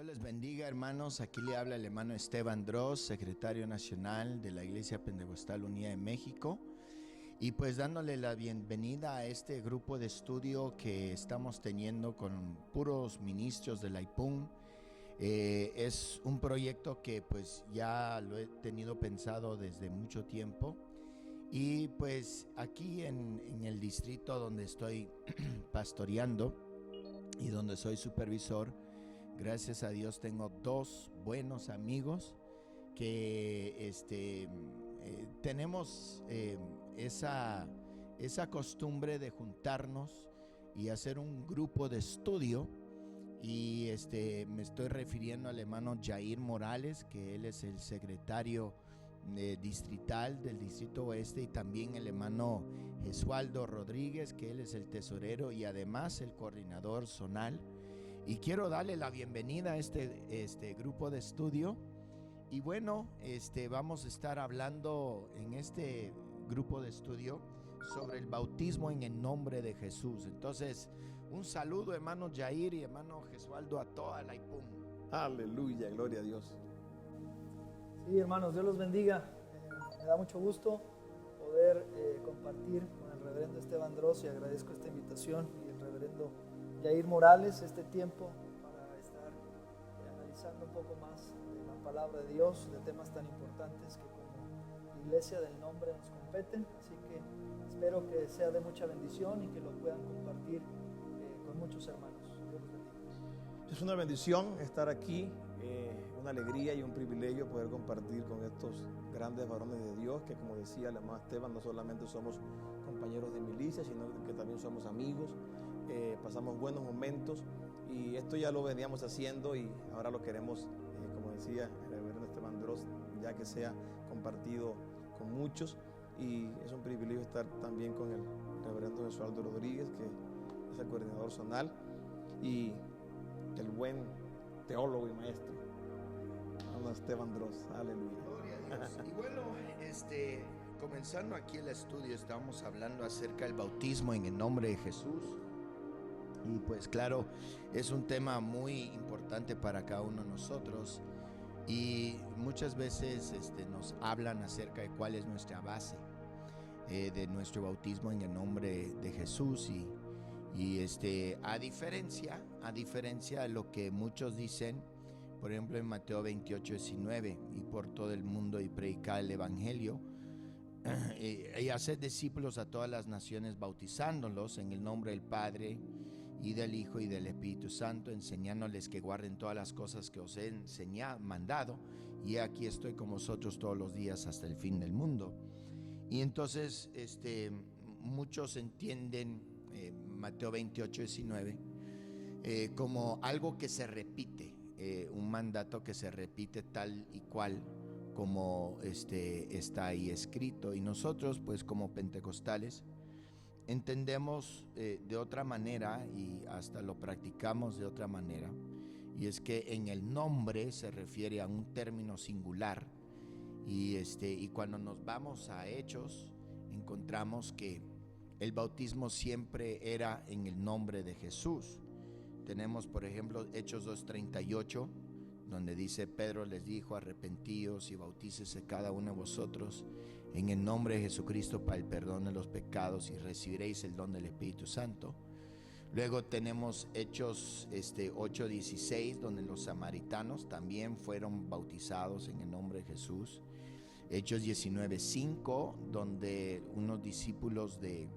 Dios les bendiga, hermanos. Aquí le habla el hermano Esteban Dross, secretario nacional de la Iglesia Pentecostal Unida de México. Y pues dándole la bienvenida a este grupo de estudio que estamos teniendo con puros ministros de la IPUN. Es un proyecto que pues ya lo he tenido pensado desde mucho tiempo. Y pues aquí en el distrito donde estoy pastoreando y donde soy supervisor, gracias a Dios tengo dos buenos amigos que tenemos esa costumbre de juntarnos y hacer un grupo de estudio. Y me estoy refiriendo al hermano Jair Morales, que él es el secretario distrital del Distrito Oeste, y también el hermano Jesualdo Rodríguez, que él es el tesorero y además el coordinador zonal. Y quiero darle la bienvenida a este grupo de estudio. Y bueno, vamos a estar hablando en este grupo de estudio sobre el bautismo en el nombre de Jesús. Entonces, un saludo, hermano Jair y hermano Jesualdo, a toda la IPUN. Aleluya, gloria a Dios. Sí, hermanos, Dios los bendiga. Me da mucho gusto poder compartir con el reverendo Esteban Dross, y agradezco esta invitación, y el reverendo Jair Morales, este tiempo para estar analizando un poco más de la palabra de Dios, de temas tan importantes que como iglesia del nombre nos competen. Así que espero que sea de mucha bendición y que lo puedan compartir con muchos hermanos. Dios los bendiga. Es una bendición estar aquí, una alegría y un privilegio poder compartir con estos grandes varones de Dios, que como decía el hermano Esteban, no solamente somos compañeros de milicia, sino que también somos amigos. Pasamos buenos momentos, y esto ya lo veníamos haciendo y ahora lo queremos, como decía el reverendo Esteban Dross, ya que sea compartido con muchos. Y es un privilegio estar también con el reverendo Jesualdo Rodríguez, que es el coordinador zonal, y el buen teólogo y maestro, hermano Esteban Dross. Aleluya. Gloria a Dios. Y bueno, comenzando aquí el estudio, estamos hablando acerca del bautismo en el nombre de Jesús. Y pues claro, es un tema muy importante para cada uno de nosotros, y muchas veces nos hablan acerca de cuál es nuestra base de nuestro bautismo en el nombre de Jesús. Y a diferencia de lo que muchos dicen, por ejemplo en Mateo 28:19, y por todo el mundo y predicar el evangelio y hacer discípulos a todas las naciones, bautizándolos en el nombre del Padre y del Hijo y del Espíritu Santo, enseñándoles que guarden todas las cosas que os he mandado, y aquí estoy con vosotros todos los días hasta el fin del mundo. Y entonces muchos entienden Mateo 28:19 como algo que se repite, un mandato que se repite tal y cual como está ahí escrito. Y nosotros pues como pentecostales entendemos de otra manera, y hasta lo practicamos de otra manera, y es que en el nombre se refiere a un término singular. Y cuando nos vamos a Hechos, encontramos que el bautismo siempre era en el nombre de Jesús. Tenemos, por ejemplo, Hechos 2:38, donde dice: Pedro les dijo: arrepentíos y bautícese cada uno de vosotros en el nombre de Jesucristo para el perdón de los pecados, y recibiréis el don del Espíritu Santo. Luego tenemos Hechos 8:16, donde los samaritanos también fueron bautizados en el nombre de Jesús. Hechos 19:5, donde unos discípulos de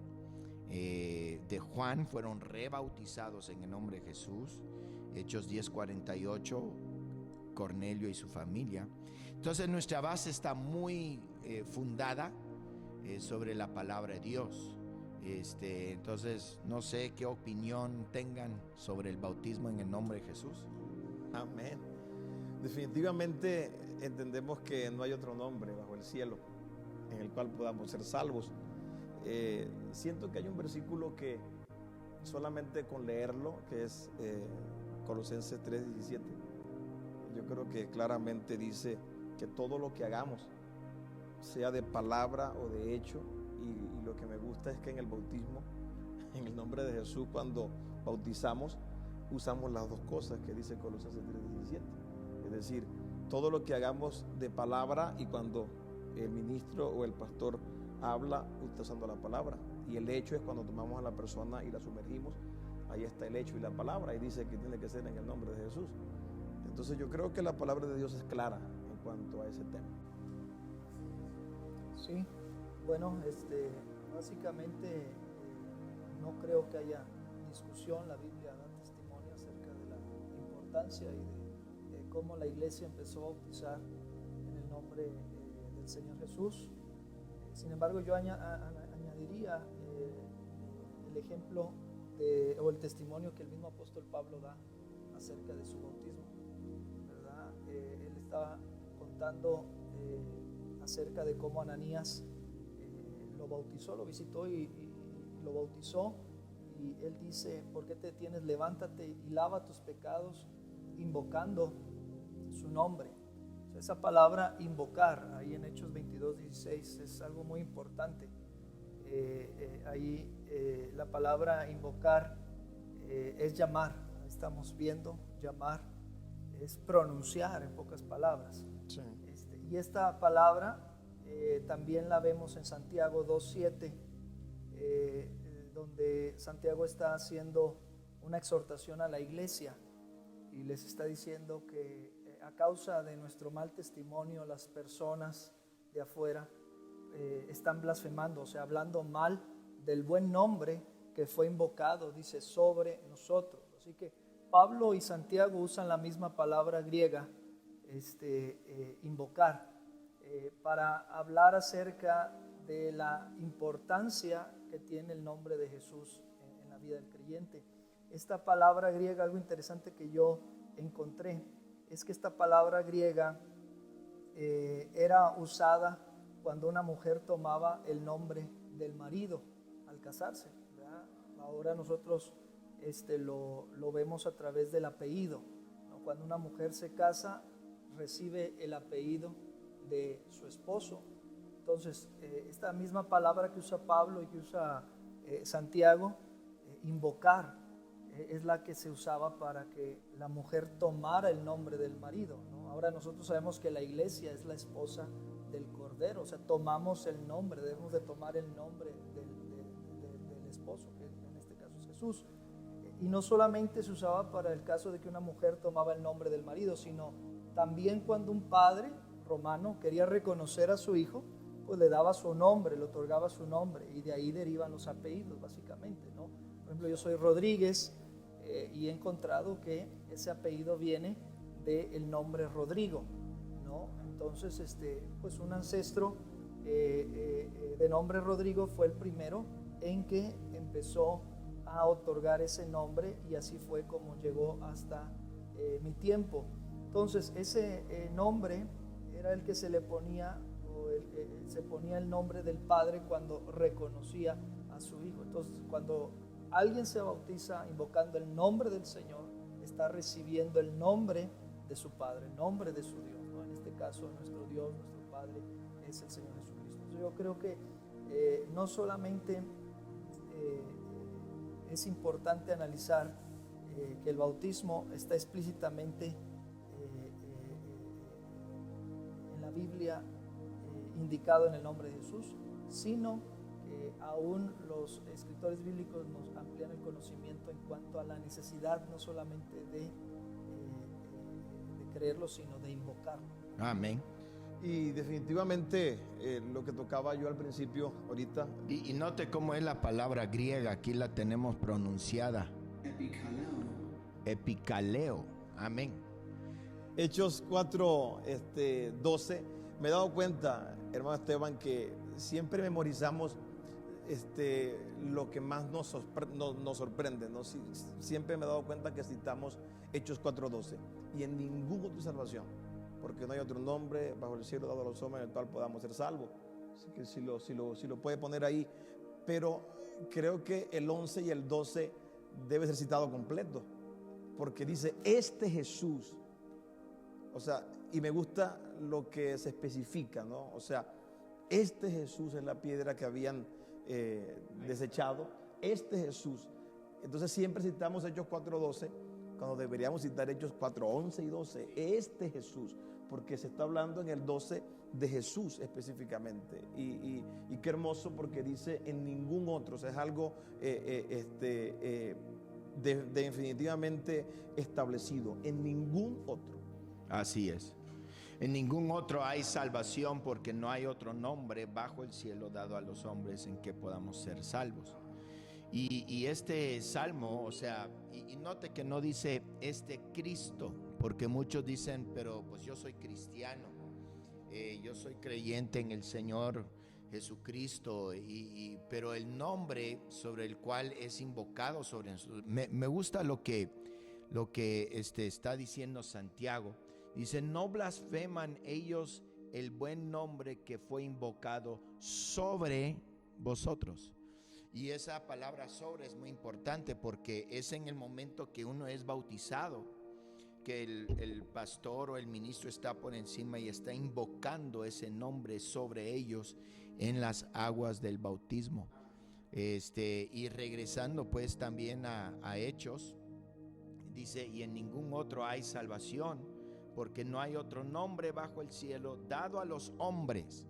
Juan fueron rebautizados en el nombre de Jesús. Hechos 10:48, Cornelio y su familia. Entonces nuestra base está muy fundada sobre la palabra de Dios. Entonces no sé qué opinión tengan sobre el bautismo en el nombre de Jesús. Amén. Definitivamente entendemos que no hay otro nombre bajo el cielo en el cual podamos ser salvos. Siento que hay un versículo que solamente con leerlo, que es Colosenses 3:17, yo creo que claramente dice que todo lo que hagamos, sea de palabra o de hecho, y lo que me gusta es que en el bautismo, en el nombre de Jesús, cuando bautizamos, usamos las dos cosas que dice Colosenses 3:17. Es decir, todo lo que hagamos de palabra, y cuando el ministro o el pastor habla, está usando la palabra. Y el hecho es cuando tomamos a la persona y la sumergimos, ahí está el hecho y la palabra, y dice que tiene que ser en el nombre de Jesús. Entonces yo creo que la palabra de Dios es clara en cuanto a ese tema. Sí, bueno, básicamente no creo que haya discusión. La Biblia da testimonio acerca de la importancia y de cómo la iglesia empezó a bautizar en el nombre del Señor Jesús. Sin embargo, yo añadiría el ejemplo o el testimonio que el mismo apóstol Pablo da acerca de su bautismo, ¿verdad? Él estaba contando acerca de cómo Ananías lo bautizó, lo visitó y lo bautizó, y él dice: ¿por qué te detienes? Levántate y lava tus pecados invocando su nombre. O sea, esa palabra invocar ahí en Hechos 22:16 es algo muy importante. Ahí la palabra invocar es llamar. Estamos viendo, llamar es pronunciar, en pocas palabras. Sí. Y esta palabra también la vemos en Santiago 2:7, donde Santiago está haciendo una exhortación a la iglesia y les está diciendo que a causa de nuestro mal testimonio, las personas de afuera están blasfemando, o sea, hablando mal del buen nombre que fue invocado, dice, sobre nosotros. Así que Pablo y Santiago usan la misma palabra griega, invocar, para hablar acerca de la importancia que tiene el nombre de Jesús en la vida del creyente. Esta palabra griega, algo interesante que yo encontré, es que esta palabra griega era usada cuando una mujer tomaba el nombre del marido al casarse, ¿verdad? Ahora nosotros lo vemos a través del apellido, ¿no? Cuando una mujer se casa, recibe el apellido de su esposo. Entonces, esta misma palabra que usa Pablo y que usa Santiago, invocar, es la que se usaba para que la mujer tomara el nombre del marido, ¿no? Ahora nosotros sabemos que la iglesia es la esposa del Cordero, o sea, tomamos el nombre, debemos de tomar el nombre del esposo, que en este caso es Jesús. Y no solamente se usaba para el caso de que una mujer tomaba el nombre del marido, sino también cuando un padre romano quería reconocer a su hijo, pues le daba su nombre, le otorgaba su nombre, y de ahí derivan los apellidos, básicamente, ¿no? Por ejemplo, yo soy Rodríguez y he encontrado que ese apellido viene del nombre Rodrigo, ¿no? Entonces, pues un ancestro de nombre Rodrigo fue el primero en que empezó a otorgar ese nombre, y así fue como llegó hasta mi tiempo. Entonces, ese nombre era el que se le ponía, se ponía el nombre del padre cuando reconocía a su hijo. Entonces, cuando alguien se bautiza invocando el nombre del Señor, está recibiendo el nombre de su Padre, el nombre de su Dios, ¿no? En este caso, nuestro Dios, nuestro Padre es el Señor Jesucristo. Entonces, yo creo que no solamente es importante analizar que el bautismo está explícitamente en la Biblia indicado en el nombre de Jesús, sino que aún los escritores bíblicos nos amplían el conocimiento en cuanto a la necesidad no solamente de creerlo, sino de invocarlo. Amén. Y definitivamente lo que tocaba yo al principio ahorita. Y note cómo es la palabra griega, aquí la tenemos pronunciada. Epikaleo. Amén. Hechos 4:12. Me he dado cuenta, hermano Esteban, que siempre memorizamos lo que más nos sorprende, ¿no? Siempre me he dado cuenta que citamos Hechos 4:12, y en ningún otra salvación, porque no hay otro nombre bajo el cielo dado a los hombres en el cual podamos ser salvos. Así que si lo puede poner ahí, pero creo que el 11 y el 12 debe ser citado completo, porque dice Jesús. O sea, y me gusta lo que se especifica, ¿no? O sea, Jesús es la piedra que habían desechado. Jesús. Entonces siempre citamos Hechos 4:12 cuando deberíamos citar Hechos 4, 11 y 12, este Jesús, porque se está hablando en el 12 de Jesús específicamente. Y qué hermoso, porque dice en ningún otro, o sea, es algo definitivamente establecido, en ningún otro. Así es. En ningún otro hay salvación, porque no hay otro nombre bajo el cielo dado a los hombres en que podamos ser salvos. Y este salmo, o sea, y note que no dice este Cristo, porque muchos dicen, pero pues yo soy cristiano, yo soy creyente en el Señor Jesucristo, pero el nombre sobre el cual es invocado me gusta lo que está diciendo Santiago. Dice: no blasfeman ellos el buen nombre que fue invocado sobre vosotros. Y esa palabra sobre es muy importante, porque es en el momento que uno es bautizado que el pastor o el ministro está por encima y está invocando ese nombre sobre ellos en las aguas del bautismo. Y regresando pues también a Hechos, dice: y en ningún otro hay salvación, porque no hay otro nombre bajo el cielo dado a los hombres.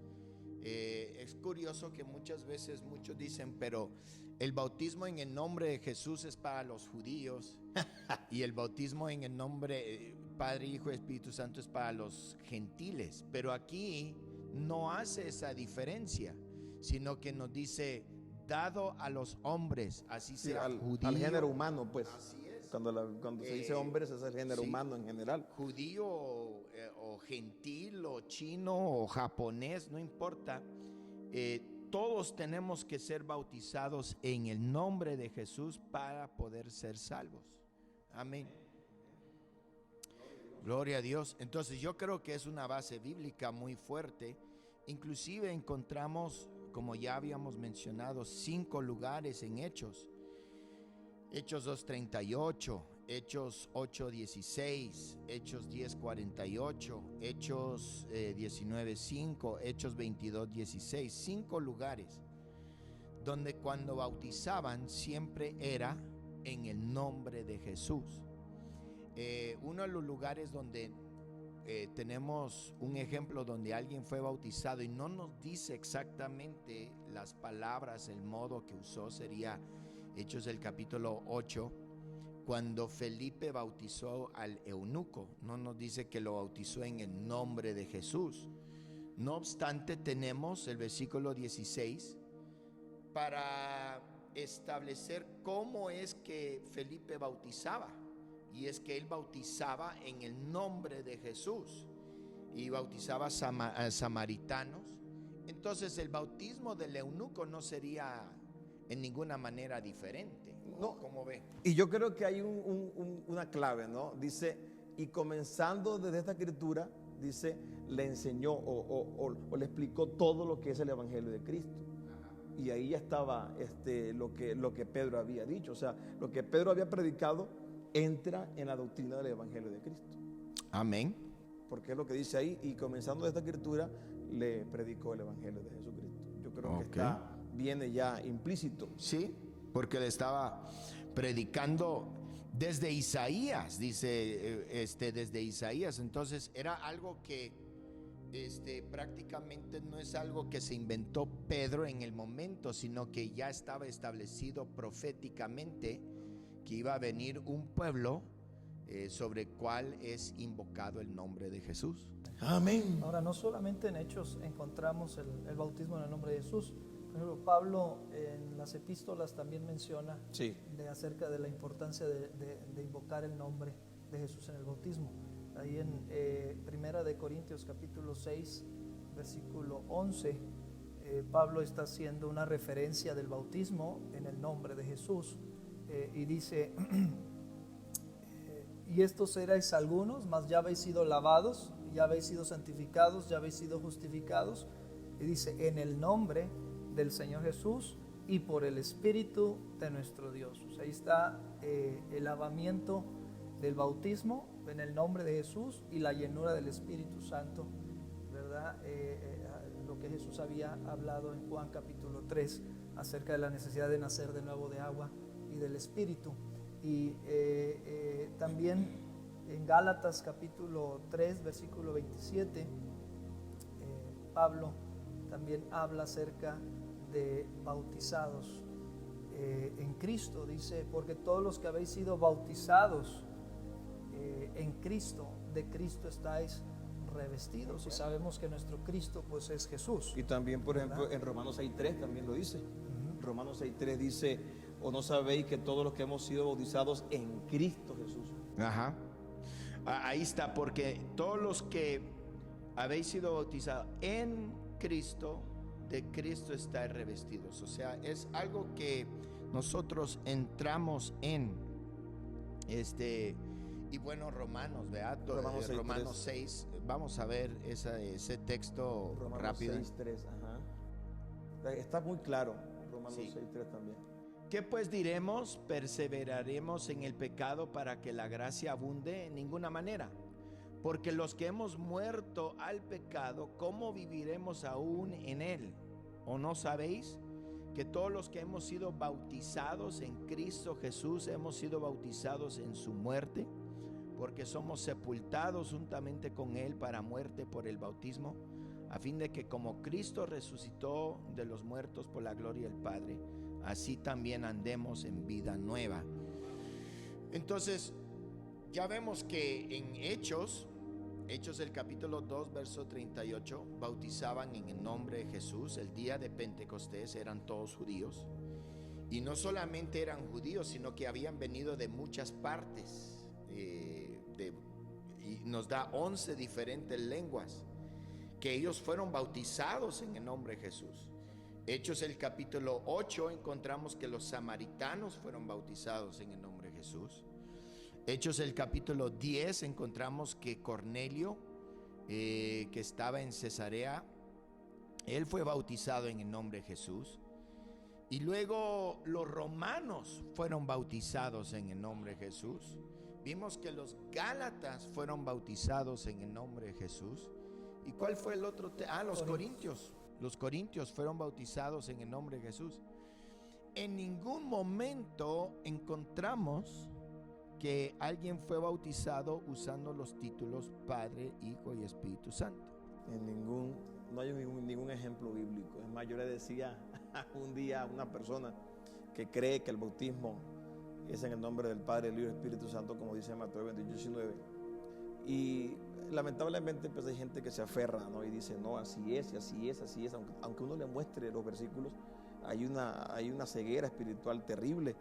Es curioso que muchas veces muchos dicen, pero el bautismo en el nombre de Jesús es para los judíos y el bautismo en el nombre Padre, Hijo y Espíritu Santo es para los gentiles. Pero aquí no hace esa diferencia, sino que nos dice dado a los hombres, así sea judío, al género humano, pues. Así es. Cuando se dice hombres, es el género humano en general. Judío o gentil o chino o japonés, no importa. Todos tenemos que ser bautizados en el nombre de Jesús para poder ser salvos. Amén. Gloria a Dios. Entonces yo creo que es una base bíblica muy fuerte. Inclusive encontramos, como ya habíamos mencionado, 5 lugares en Hechos. Hechos 2:38, Hechos 8:16, Hechos 10:48, Hechos 19:5, Hechos 22:16. 5 lugares donde cuando bautizaban siempre era en el nombre de Jesús. Uno de los lugares donde tenemos un ejemplo donde alguien fue bautizado y no nos dice exactamente las palabras, el modo que usó, sería Hechos del capítulo 8, cuando Felipe bautizó al eunuco. No nos dice que lo bautizó en el nombre de Jesús. No obstante, tenemos el versículo 16 para establecer cómo es que Felipe bautizaba. Y es que él bautizaba en el nombre de Jesús y bautizaba a samaritanos. Entonces el bautismo del eunuco no sería en ninguna manera diferente, ¿no? ¿Cómo ve? Y yo creo que hay una clave, ¿no? Dice, y comenzando desde esta escritura, dice, le enseñó o le explicó todo lo que es el Evangelio de Cristo. Y ahí ya estaba lo que Pedro había dicho. O sea, lo que Pedro había predicado entra en la doctrina del Evangelio de Cristo. Amén. Porque es lo que dice ahí, y comenzando de esta escritura, le predicó el Evangelio de Jesucristo. Yo creo que viene ya implícito. Sí, porque le estaba predicando desde Isaías, dice, desde Isaías. Entonces era algo que prácticamente no es algo que se inventó Pedro en el momento, sino que ya estaba establecido proféticamente que iba a venir un pueblo sobre el cual es invocado el nombre de Jesús. Amén. Ahora, no solamente en Hechos encontramos el bautismo en el nombre de Jesús. Por ejemplo, Pablo en las epístolas también menciona acerca de la importancia de invocar el nombre de Jesús en el bautismo. Ahí en Primera de Corintios capítulo 6, versículo 11, Pablo está haciendo una referencia del bautismo en el nombre de Jesús. Y dice, y estos erais algunos, mas ya habéis sido lavados, ya habéis sido santificados, ya habéis sido justificados. Y dice, en el nombre del Señor Jesús y por el Espíritu de nuestro Dios. O sea, ahí está el lavamiento del bautismo en el nombre de Jesús y la llenura del Espíritu Santo, ¿verdad? Lo que Jesús había hablado en Juan capítulo 3 acerca de la necesidad de nacer de nuevo de agua y del Espíritu. Y también en Gálatas capítulo 3, versículo 27, Pablo también habla acerca de bautizados en Cristo. Dice, porque todos los que habéis sido bautizados en Cristo, de Cristo estáis revestidos. Y sabemos que nuestro Cristo pues es Jesús. Y también, por ejemplo, en Romanos 6.3 también lo dice. Romanos 6.3 dice, o no sabéis que todos los que hemos sido bautizados en Cristo Jesús. Ajá. Ahí está, porque todos los que habéis sido bautizados en Cristo, de Cristo estáis revestidos. O sea, es algo que nosotros entramos en y bueno, Romanos, ¿verdad? Romanos 6, vamos a ver ese texto Romanos rápido. 6.3, ajá. Está muy claro, Romanos Sí. 6.3 también. ¿Qué pues diremos? ¿Perseveraremos en el pecado para que la gracia abunde? En ninguna manera. Porque los que hemos muerto al pecado, ¿cómo viviremos aún en él? ¿O no sabéis que todos los que hemos sido bautizados en Cristo Jesús hemos sido bautizados en su muerte? Porque somos sepultados juntamente con él para muerte por el bautismo, a fin de que como Cristo resucitó de los muertos por la gloria del Padre, así también andemos en vida nueva. Entonces, ya vemos que en Hechos el capítulo 2, verso 38, bautizaban en el nombre de Jesús. El día de Pentecostés eran todos judíos. Y no solamente eran judíos, sino que habían venido de muchas partes. Y nos da 11 diferentes lenguas que ellos fueron bautizados en el nombre de Jesús. Hechos el capítulo 8 encontramos que los samaritanos fueron bautizados en el nombre de Jesús. Hechos el capítulo 10 encontramos que Cornelio, que estaba en Cesarea, él fue bautizado en el nombre de Jesús. Y luego los romanos fueron bautizados en el nombre de Jesús. Vimos que los gálatas fueron bautizados en el nombre de Jesús. ¿Y cuál fue el otro? Los corintios. Los corintios fueron bautizados en el nombre de Jesús. En ningún momento encontramos que alguien fue bautizado usando los títulos Padre, Hijo y Espíritu Santo. No hay ningún ejemplo bíblico. Es más, yo le decía un día a una persona que cree que el bautismo es en el nombre del Padre, del Hijo y del Espíritu Santo, como dice Mateo 28:19. Y lamentablemente pues hay gente que se aferra, ¿no? Y dice, no, así es, y así es, así es. Aunque uno le muestre los versículos, hay una ceguera espiritual terrible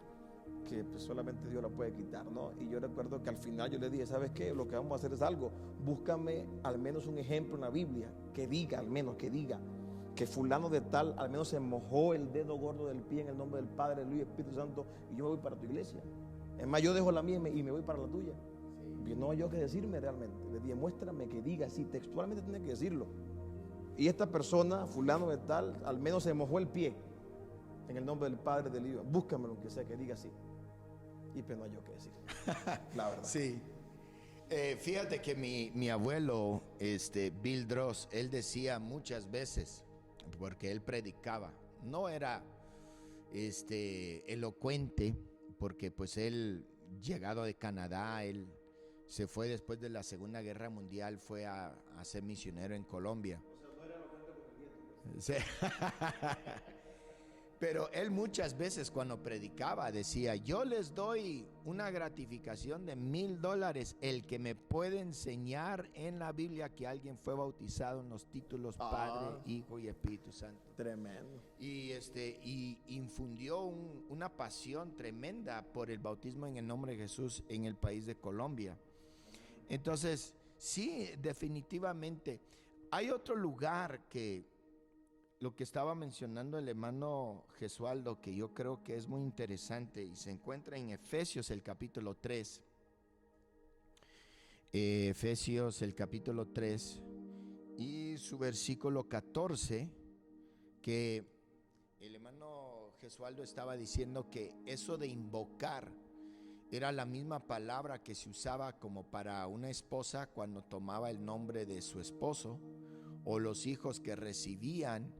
que pues solamente Dios la puede quitar, ¿no? Y yo recuerdo que al final yo le dije, ¿sabes qué? Lo que vamos a hacer es algo, búscame al menos un ejemplo en la Biblia que diga que fulano de tal al menos se mojó el dedo gordo del pie en el nombre del Padre, del Hijo y del Espíritu Santo, y yo me voy para tu iglesia. Es más, yo dejo la mía y me voy para la tuya. Y no hay yo que decirme realmente. Le dije, muéstrame que diga así, textualmente tiene que decirlo. Y esta persona, fulano de tal, al menos se mojó el pie en el nombre del Padre, del Hijo. Búscame lo que sea que diga así. Y pues no hay yo que decir. La verdad. Sí. Fíjate que mi abuelo, Bill Dross, él decía muchas veces, porque él predicaba, no era elocuente, porque pues él, llegado de Canadá, él se fue después de la Segunda Guerra Mundial, fue a ser misionero en Colombia. O sea, no era elocuente como el nieto. Sí. Pero él muchas veces cuando predicaba decía, yo les doy una gratificación de $1,000 el que me puede enseñar en la Biblia que alguien fue bautizado en los títulos Padre, Hijo y Espíritu Santo. Tremendo. Y infundió una pasión tremenda por el bautismo en el nombre de Jesús en el país de Colombia. Entonces, sí, definitivamente. Hay otro lugar que lo que estaba mencionando el hermano Gesualdo, que yo creo que es muy interesante y se encuentra en Efesios el capítulo 3. Efesios el capítulo 3 y su versículo 14, que el hermano Gesualdo estaba diciendo que eso de invocar era la misma palabra que se usaba como para una esposa cuando tomaba el nombre de su esposo, o los hijos que recibían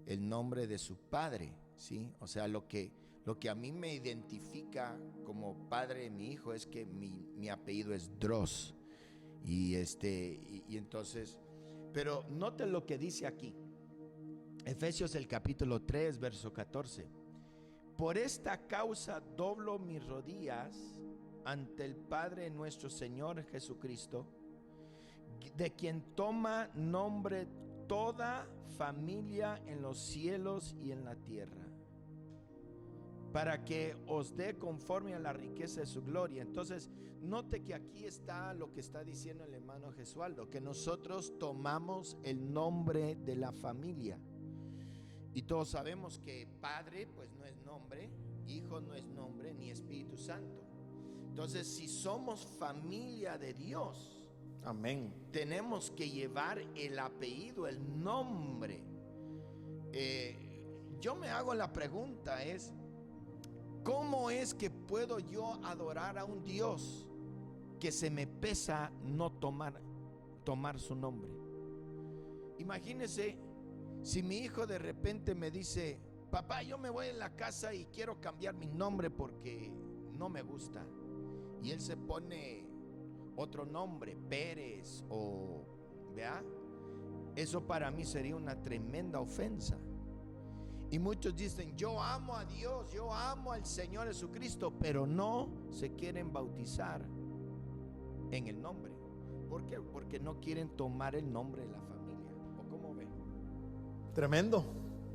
el nombre de su padre, ¿sí? O sea, lo que Lo que a mí me identifica como padre de mi hijo es que mi apellido es Dross. Y entonces, pero note lo que dice aquí. Efesios el capítulo 3, verso 14. Por esta causa doblo mis rodillas ante el Padre nuestro Señor Jesucristo, de quien toma nombre toda familia en los cielos y en la tierra, para que os dé conforme a la riqueza de su gloria. Entonces, note que aquí está lo que está diciendo el hermano Gesualdo, que nosotros tomamos el nombre de la familia. Y todos sabemos que Padre pues no es nombre, Hijo no es nombre, ni Espíritu Santo. Entonces, si somos familia de Dios, amén, tenemos que llevar el apellido, el nombre. Yo me hago la pregunta es, ¿cómo es que puedo yo adorar a un Dios que se me pesa no tomar su nombre? Imagínese si mi hijo de repente me dice: papá, yo me voy a la casa y quiero cambiar mi nombre porque no me gusta, y él se pone otro nombre, Pérez, o ¿vea? Eso para mí sería una tremenda ofensa. Y muchos dicen: yo amo a Dios, yo amo al Señor Jesucristo, pero no se quieren bautizar en el nombre. ¿Por qué? Porque no quieren tomar el nombre de la familia. ¿O cómo ve? Tremendo.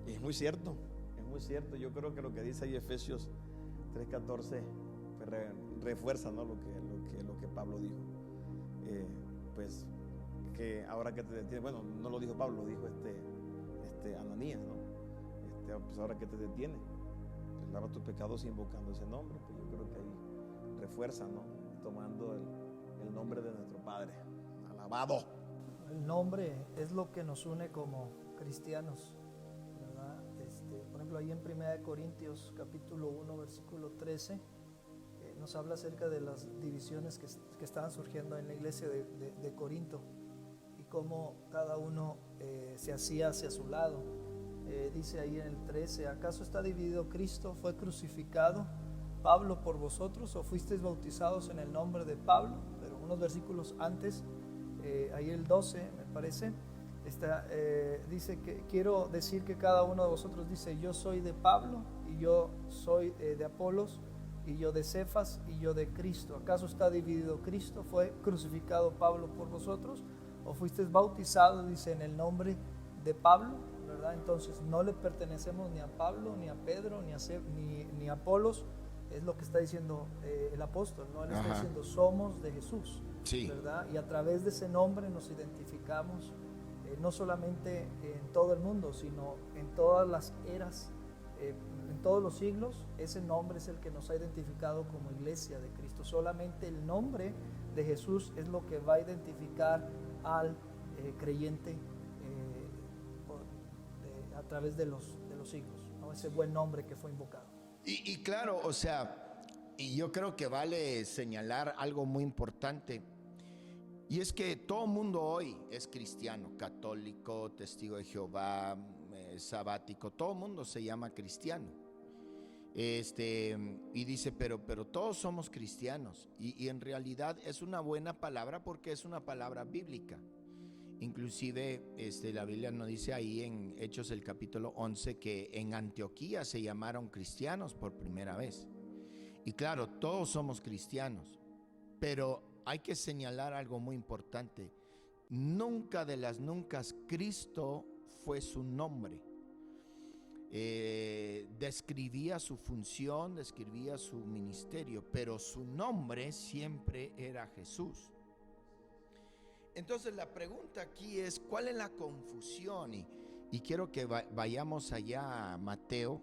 Y es muy cierto, es muy cierto. Yo creo que lo que dice ahí Efesios 3:14 pues refuerza, ¿no? lo que Pablo dijo. Pues que ahora que te detienes, bueno, no lo dijo Pablo, lo dijo Ananías, ¿no? Pues ahora que te detienes, pues lava tus pecados invocando ese nombre. Pues yo creo que ahí refuerza, ¿no? Tomando el nombre de nuestro Padre. Alabado. El nombre es lo que nos une como cristianos, ¿verdad? Por ejemplo, ahí en 1 Corintios capítulo 1 versículo 13 nos habla acerca de las divisiones que estaban surgiendo en la iglesia de Corinto y cómo cada uno se hacía hacia su lado. Dice ahí en el 13: ¿acaso está dividido Cristo? ¿Fue crucificado Pablo por vosotros? ¿O fuisteis bautizados en el nombre de Pablo? Pero unos versículos antes, ahí el 12 me parece, dice que quiero decir que cada uno de vosotros dice: yo soy de Pablo, y yo soy de Apolos, y yo de Cefas, y yo de Cristo. ¿Acaso está dividido Cristo? ¿Fue crucificado Pablo por vosotros? ¿O fuisteis bautizados, dice, en el nombre de Pablo? ¿Verdad? Entonces no le pertenecemos ni a Pablo, ni a Pedro, ni a Apolos. Es lo que está diciendo el apóstol, ¿no? Él está diciendo: somos de Jesús, sí, ¿verdad? Y a través de ese nombre nos identificamos, no solamente en todo el mundo, sino en todas las eras, en todos los siglos. Ese nombre es el que nos ha identificado como iglesia de Cristo. Solamente el nombre de Jesús es lo que va a identificar al creyente a través de los siglos, ¿no? Ese buen nombre que fue invocado. Y claro, o sea, y yo creo que vale señalar algo muy importante, y es que todo mundo hoy es cristiano, católico, testigo de Jehová, sabático, todo mundo se llama cristiano. Y dice, pero todos somos cristianos, y en realidad es una buena palabra porque es una palabra bíblica. Inclusive la Biblia nos dice ahí en Hechos el capítulo 11 que en Antioquía se llamaron cristianos por primera vez. Y claro, todos somos cristianos, pero hay que señalar algo muy importante: nunca de las nunca Cristo fue su nombre. Describía su función, describía su ministerio, pero su nombre siempre era Jesús. Entonces la pregunta aquí es: ¿cuál es la confusión? Y quiero que vayamos allá a Mateo,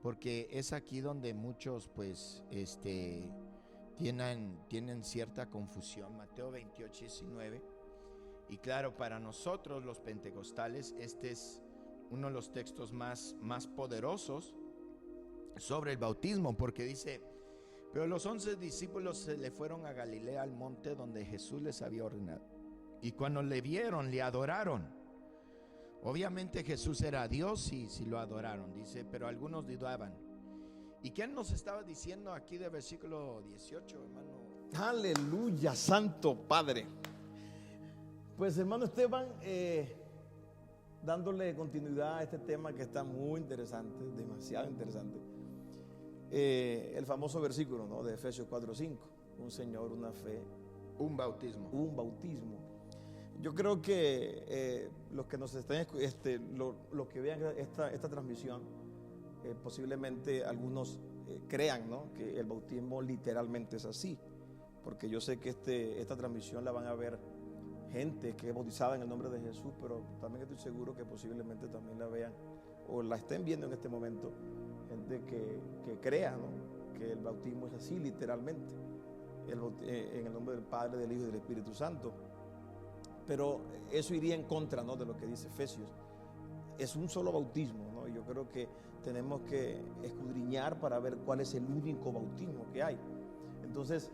porque es aquí donde muchos pues tienen cierta confusión. Mateo 28:19. Y claro, para nosotros los pentecostales este es uno de los textos más poderosos sobre el bautismo, porque dice: pero los 11 discípulos se le fueron a Galilea, al monte donde Jesús les había ordenado. Y cuando le vieron, le adoraron. Obviamente Jesús era Dios y sí lo adoraron, dice, pero algunos dudaban. ¿Y qué nos estaba diciendo aquí del versículo 18, hermano? Aleluya, Santo Padre. Pues hermano Esteban, dándole continuidad a este tema que está muy interesante, demasiado interesante. El famoso versículo, ¿no?, de Efesios 4:5, un Señor, una fe, un bautismo. Un bautismo. Yo creo que los que nos estén, los que vean esta transmisión, posiblemente algunos crean, ¿no?, que el bautismo literalmente es así, porque yo sé que esta transmisión la van a ver gente que es bautizada en el nombre de Jesús, pero también estoy seguro que posiblemente también la vean o la estén viendo en este momento gente que crea, ¿no?, que el bautismo es así literalmente, en el nombre del Padre, del Hijo y del Espíritu Santo. Pero eso iría en contra, ¿no?, de lo que dice Efesios. Es un solo bautismo, ¿no? Y yo creo que tenemos que escudriñar para ver cuál es el único bautismo que hay. Entonces,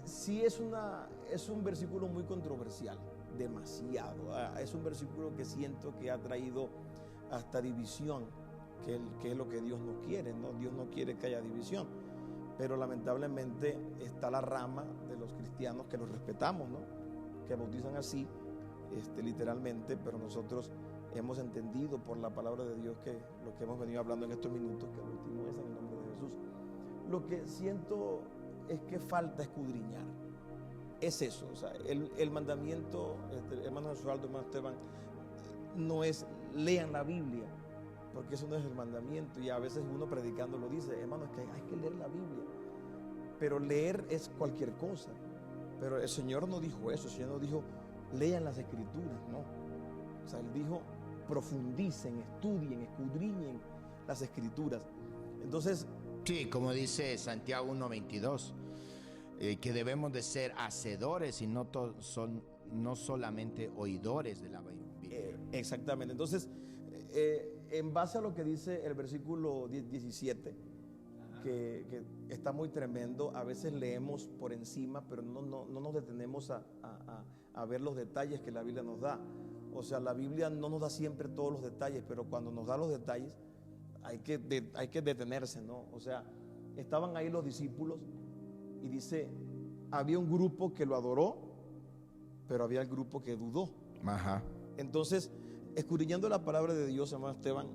sí es un versículo muy controversial, demasiado. Es un versículo que siento que ha traído hasta división, que es lo que Dios no quiere, ¿no? Dios no quiere que haya división, pero lamentablemente está la rama de los cristianos que los respetamos, ¿no?, que bautizan así, literalmente, pero nosotros hemos entendido por la palabra de Dios que lo que hemos venido hablando en estos minutos, que el bautismo es en el nombre de Jesús. Lo que siento es que falta escudriñar. Es eso, o sea, el mandamiento, hermano Josualdo, hermano Esteban, no es lean la Biblia, porque eso no es el mandamiento, y a veces uno predicando lo dice, hermano, es que hay que leer la Biblia, pero leer es cualquier cosa. Pero el Señor no dijo eso, el Señor no dijo lean las Escrituras, no. O sea, Él dijo profundicen, estudien, escudriñen las Escrituras. Entonces, sí, como dice Santiago 1:22, que debemos de ser hacedores y no solamente oidores de la Biblia. Exactamente. Entonces, en base a lo que dice el versículo 17, que está muy tremendo, a veces leemos por encima, pero no nos detenemos a ver los detalles que la Biblia nos da. O sea, la Biblia no nos da siempre todos los detalles, pero cuando nos da los detalles hay que detenerse, ¿no? O sea, estaban ahí los discípulos y dice, había un grupo que lo adoró, pero había el grupo que dudó. Ajá. Entonces, escudriñando la palabra de Dios, hermano Esteban,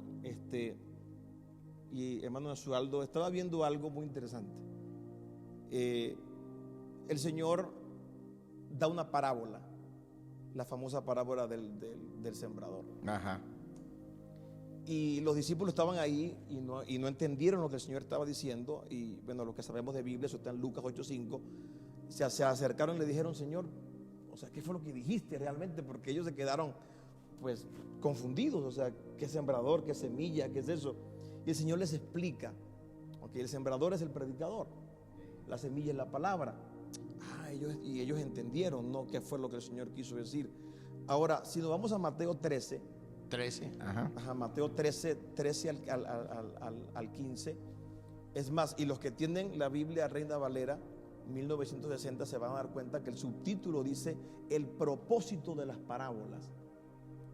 y hermano Josualdo, estaba viendo algo muy interesante. El Señor da una parábola, la famosa parábola del sembrador. Ajá. Y los discípulos estaban ahí y no entendieron lo que el Señor estaba diciendo. Y bueno, lo que sabemos de Biblia, eso está en Lucas 8:5. Se acercaron y le dijeron, Señor, o sea, ¿qué fue lo que dijiste realmente? Porque ellos se quedaron pues confundidos, o sea, ¿qué sembrador, qué semilla, qué es eso? Y el Señor les explica, ok, el sembrador es el predicador, la semilla es la palabra. Ellos entendieron, ¿no?, qué fue lo que el Señor quiso decir. Ahora, si nos vamos a Mateo 13, ajá, Mateo 13 al 15, es más, y los que tienen la Biblia Reina Valera 1960 se van a dar cuenta que el subtítulo dice el propósito de las parábolas.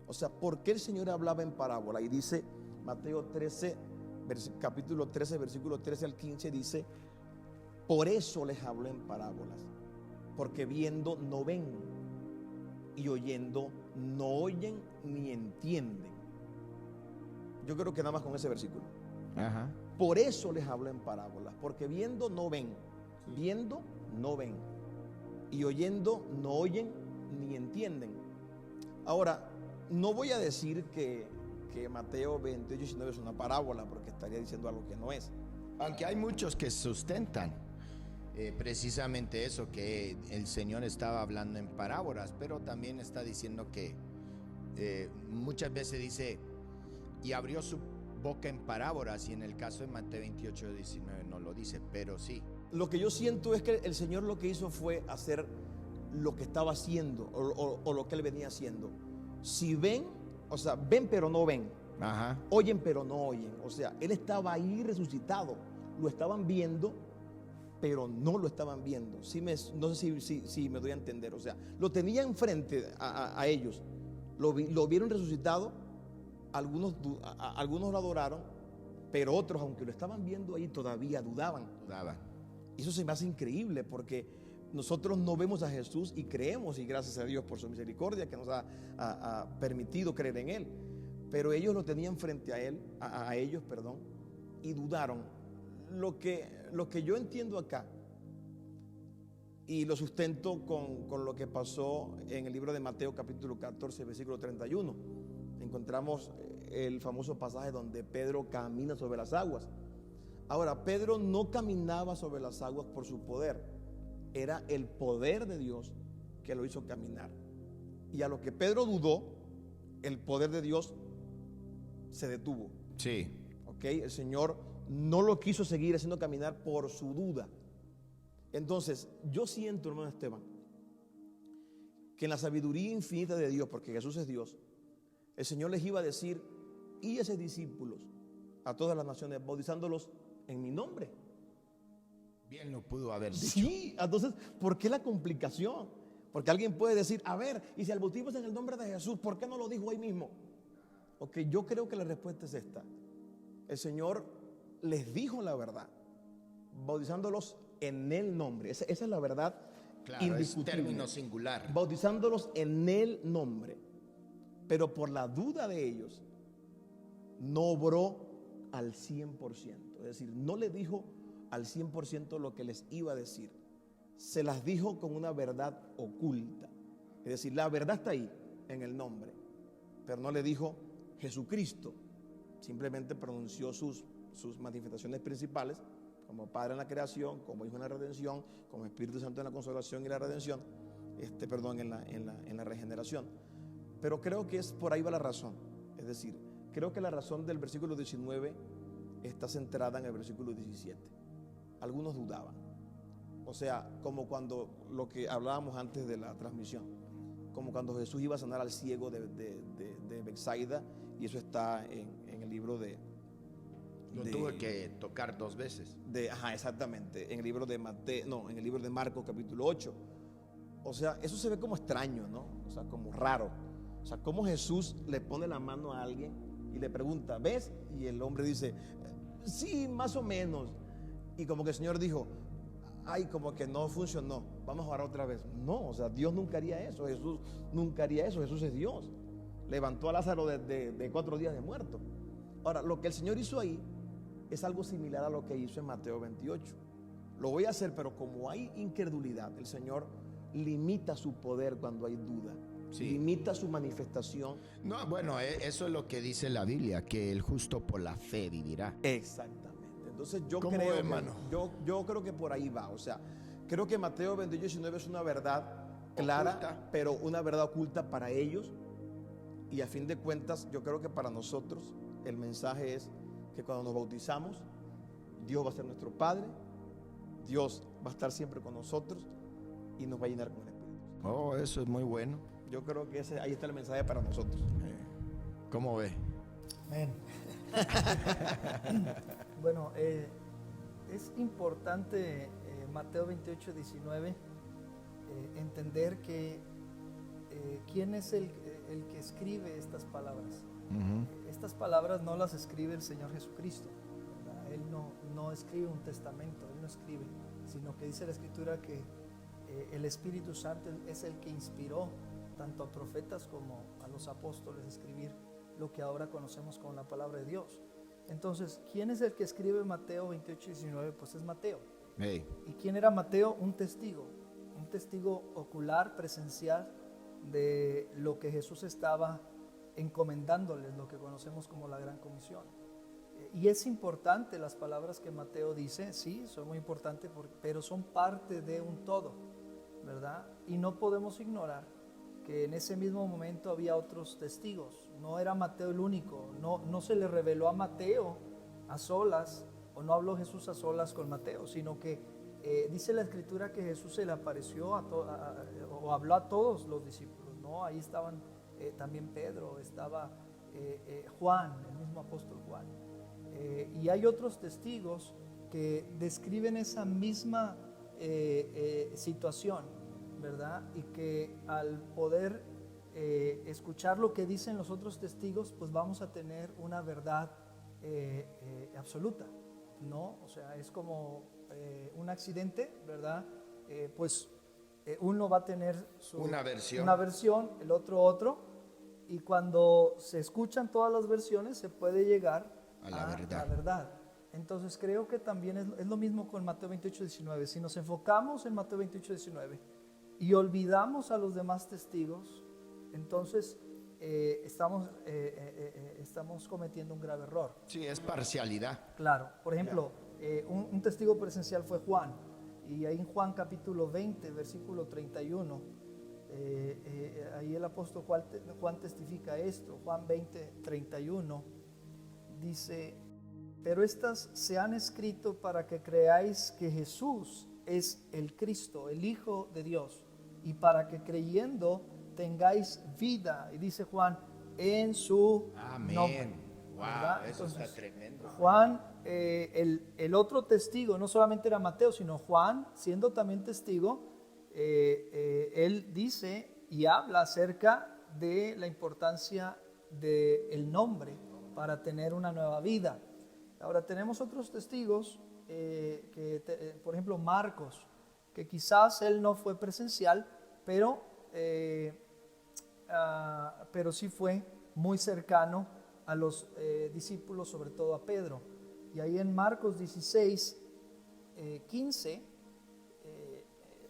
O sea, ¿por qué el Señor hablaba en parábola? Y dice Mateo 13, capítulo 13, versículo 13 al 15, dice, por eso les habló en parábolas, porque viendo no ven, y oyendo no oyen ni entienden. Yo creo que nada más con ese versículo. Ajá. Por eso les hablo en parábolas, porque viendo no ven, viendo no ven, y oyendo no oyen ni entienden. Ahora, no voy a decir que Mateo 28:19 es una parábola, porque estaría diciendo algo que no es. Aunque hay muchos que sustentan precisamente eso, que el Señor estaba hablando en parábolas, pero también está diciendo que muchas veces dice, y abrió su boca en parábolas, y en el caso de Mateo 28:19 no lo dice, pero sí. Lo que yo siento es que el Señor lo que hizo fue hacer lo que estaba haciendo o lo que Él venía haciendo. Si ven, o sea, ven pero no ven. Ajá. Oyen pero no oyen. O sea, Él estaba ahí resucitado. Lo estaban viendo, pero no lo estaban viendo. No sé si me doy a entender. O sea, lo tenía enfrente a ellos. Lo vieron resucitado. Algunos lo adoraron, pero otros, aunque lo estaban viendo ahí, todavía dudaban. Y eso se me hace increíble, porque nosotros no vemos a Jesús y creemos, y gracias a Dios por su misericordia que nos ha permitido creer en Él. Pero ellos lo tenían frente a Él, a ellos, y dudaron. Lo que yo entiendo acá, y lo sustento con lo que pasó en el libro de Mateo capítulo 14, versículo 31. Encontramos el famoso pasaje donde Pedro camina sobre las aguas. Ahora, Pedro no caminaba sobre las aguas por su poder. Era el poder de Dios que lo hizo caminar. Y a lo que Pedro dudó, el poder de Dios se detuvo. Sí. ¿Ok? El Señor no lo quiso seguir haciendo caminar por su duda. Entonces, yo siento, hermano Esteban, que en la sabiduría infinita de Dios, porque Jesús es Dios, el Señor les iba a decir: y ese discípulos a todas las naciones, bautizándolos en mi nombre. Bien lo pudo haber dicho. Sí, entonces, ¿por qué la complicación? Porque alguien puede decir: a ver, y si el bautismo es en el nombre de Jesús, ¿por qué no lo dijo ahí mismo? Ok, yo creo que la respuesta es esta. El Señor les dijo la verdad, bautizándolos en el nombre. Esa es la verdad. Claro, indiscutible. es término singular. Bautizándolos en el nombre. Pero por la duda de ellos, no obró al 100%. Es decir, no le dijo al 100% lo que les iba a decir. Se las dijo con una verdad oculta. Es decir, la verdad está ahí, en el nombre. Pero no le dijo Jesucristo. Simplemente pronunció sus manifestaciones principales, como Padre en la creación, como Hijo en la redención, como Espíritu Santo en la consolación y la redención, en la regeneración. Pero creo que es por ahí va la razón. Es decir, creo que la razón del versículo 19 está centrada en el versículo 17. Algunos dudaban. O sea, como cuando lo que hablábamos antes de la transmisión, como cuando Jesús iba a sanar al ciego de Betsaida, y eso está en el libro Lo tuve que tocar 2 veces. Exactamente, en el libro de Mateo, en el libro de Marcos capítulo 8. O sea, eso se ve como extraño, ¿no? O sea, como raro. O sea, como Jesús le pone la mano a alguien y le pregunta: ¿ves? Y el hombre dice: sí, más o menos. Y como que el Señor dijo: ay, como que no funcionó, vamos a orar otra vez. No, o sea, Dios nunca haría eso. Jesús nunca haría eso. Jesús es Dios. Levantó a Lázaro de 4 días de muerto. Ahora, lo que el Señor hizo ahí es algo similar a lo que hizo en Mateo 28. Lo voy a hacer, pero como hay incredulidad, el Señor limita su poder cuando hay duda. Sí. Limita su manifestación. No, bueno, eso es lo que dice la Biblia, que el justo por la fe vivirá. Exactamente. Entonces yo creo, hermano, yo creo que por ahí va. O sea, creo que Mateo 28, 19 es una verdad clara, oculta, pero una verdad oculta para ellos. Y a fin de cuentas, yo creo que para nosotros el mensaje es que cuando nos bautizamos, Dios va a ser nuestro Padre, Dios va a estar siempre con nosotros y nos va a llenar con el Espíritu. Oh, eso es muy bueno. Yo creo que ahí está el mensaje para nosotros. ¿Cómo ve? Amén. Bueno, es importante Mateo 28, 19 entender que quién es el que escribe estas palabras. Estas palabras no las escribe el Señor Jesucristo, ¿verdad? Él no escribe un testamento, Él no escribe, sino que dice la Escritura que el Espíritu Santo es el que inspiró tanto a profetas como a los apóstoles a escribir lo que ahora conocemos como la palabra de Dios. Entonces, ¿quién es el que escribe Mateo 28, 19? Pues es Mateo. Hey. ¿Y quién era Mateo? Un testigo ocular, presencial de lo que Jesús estaba encomendándoles, lo que conocemos como la Gran Comisión. Y es importante las palabras que Mateo dice, sí, son muy importantes, pero son parte de un todo, ¿verdad? Y no podemos ignorar que en ese mismo momento había otros testigos. No era Mateo el único, no se le reveló a Mateo a solas, o no habló Jesús a solas con Mateo, sino que dice la Escritura que Jesús se le apareció o habló a todos los discípulos, ¿no? Ahí estaban también Pedro, estaba Juan, el mismo apóstol Juan. Y hay otros testigos que describen esa misma situación, ¿verdad? Y que al poder escuchar lo que dicen los otros testigos, pues vamos a tener una verdad absoluta, ¿no? O sea, es como un accidente, ¿verdad? Pues uno va a tener una versión, el otro, y cuando se escuchan todas las versiones se puede llegar a la verdad. Entonces creo que también es lo mismo con Mateo 28, 19. Si nos enfocamos en Mateo 28, 19 y olvidamos a los demás testigos, entonces estamos cometiendo un grave error. Sí, es parcialidad. Claro, por ejemplo, un testigo presencial fue Juan, y ahí en Juan capítulo 20, versículo 31, ahí el apóstol Juan testifica esto. Juan 20, 31 dice: pero estas se han escrito para que creáis que Jesús es el Cristo, el Hijo de Dios, y para que creyendo tengáis vida. Y dice Juan, en su nombre. Wow, ¿verdad? eso Entonces, está tremendo. Juan, el otro testigo, no solamente era Mateo, sino Juan, siendo también testigo, él dice y habla acerca de la importancia del nombre para tener una nueva vida. Ahora tenemos otros testigos, por ejemplo Marcos, que quizás él no fue presencial, pero sí fue muy cercano a los discípulos, sobre todo a Pedro. Y ahí en Marcos 16, 15,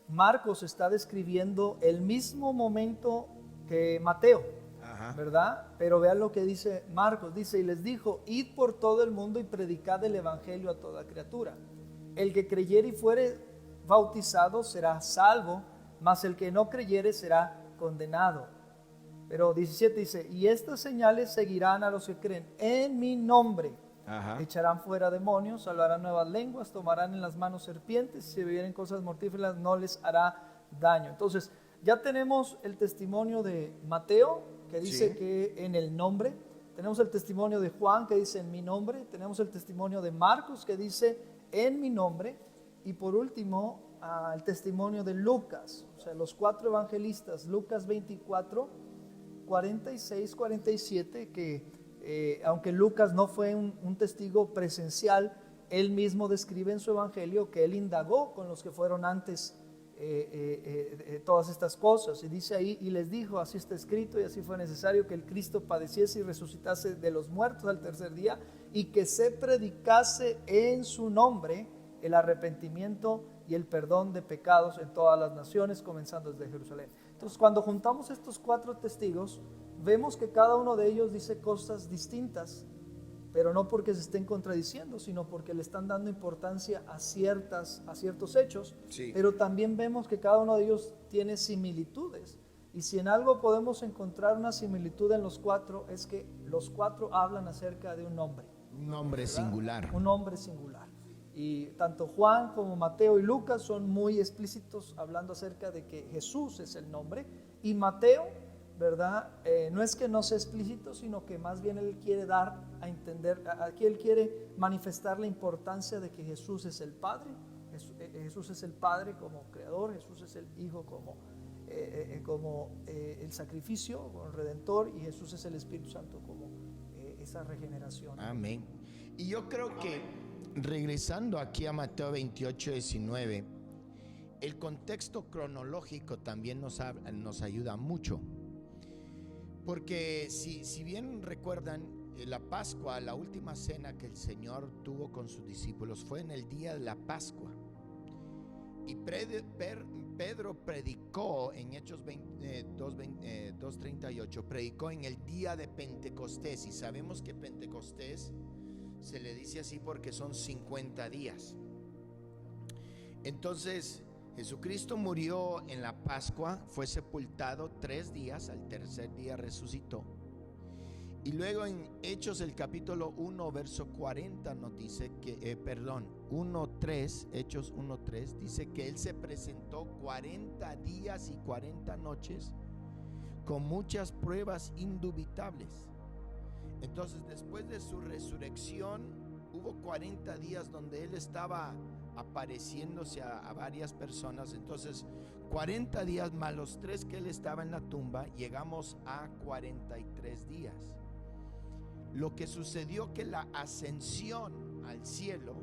Marcos está describiendo el mismo momento que Mateo. Ajá. ¿Verdad? Pero vean lo que dice Marcos. Dice: y les dijo, id por todo el mundo y predicad el evangelio a toda criatura. El que creyere y fuere bautizado será salvo, mas el que no creyere será condenado. Pero 17 dice: y estas señales seguirán a los que creen en mi nombre. Ajá. Echarán fuera demonios, hablarán nuevas lenguas, tomarán en las manos serpientes, si bebieren cosas mortíferas no les hará daño. Entonces ya tenemos el testimonio de Mateo, que dice que en el nombre. Tenemos el testimonio de Juan, que dice en mi nombre. Tenemos el testimonio de Marcos, que dice en mi nombre. Y por último, el testimonio de Lucas. O sea, los 4 evangelistas, Lucas 24, 46, 47, que aunque Lucas no fue un testigo presencial, él mismo describe en su evangelio que él indagó con los que fueron antes todas estas cosas, y dice ahí: y les dijo, así está escrito y así fue necesario que el Cristo padeciese y resucitase de los muertos al tercer día, y que se predicase en su nombre el arrepentimiento y el perdón de pecados en todas las naciones, comenzando desde Jerusalén. Entonces, cuando juntamos estos 4 testigos, vemos que cada uno de ellos dice cosas distintas, pero no porque se estén contradiciendo, sino porque le están dando importancia a ciertos hechos. Sí. Pero también vemos que cada uno de ellos tiene similitudes. Y si en algo podemos encontrar una similitud en los 4, es que los 4 hablan acerca de un nombre. Un nombre, ¿verdad? Singular. Un nombre singular. Y tanto Juan como Mateo y Lucas son muy explícitos hablando acerca de que Jesús es el nombre. Y Mateo, ¿verdad? No es que no sea explícito, sino que más bien él quiere dar a entender, aquí él quiere manifestar la importancia de que Jesús es el Padre. Jesús es el Padre como creador, Jesús es el Hijo como el sacrificio, como el Redentor, y Jesús es el Espíritu Santo como esa regeneración. Amén. Y yo creo que regresando aquí a Mateo 28, 19, el contexto cronológico también nos ayuda mucho. Porque si bien recuerdan, la Pascua, la última cena que el Señor tuvo con sus discípulos fue en el día de la Pascua. Y Pedro predicó en Hechos 2:38, predicó en el día de Pentecostés. Y sabemos que Pentecostés se le dice así porque son 50 días. Entonces, Jesucristo murió en la Pascua, fue sepultado 3 días, al tercer día resucitó. Y luego en Hechos el capítulo 1 verso 40 nos dice que, Hechos 1:3 dice que Él se presentó 40 días y 40 noches con muchas pruebas indubitables. Entonces, después de su resurrección, hubo 40 días donde Él estaba apareciéndose a varias personas. Entonces 40 días más los 3 que Él estaba en la tumba, llegamos a 43 días. lo que sucedió que la ascensión al cielo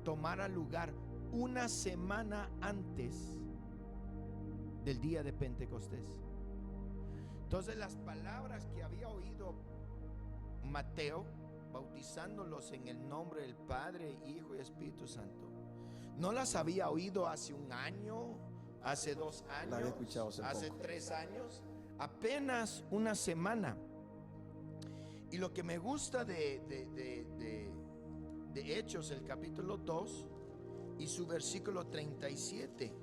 tomara lugar una semana antes del día de Pentecostés. Entonces las palabras que había oído Mateo, bautizándolos en el nombre del Padre, Hijo y Espíritu Santo, no las había oído hace un año, hace 2 años, La había escuchado hace 3 años, apenas una semana. Y lo que me gusta de Hechos, el capítulo 2 y su versículo 37,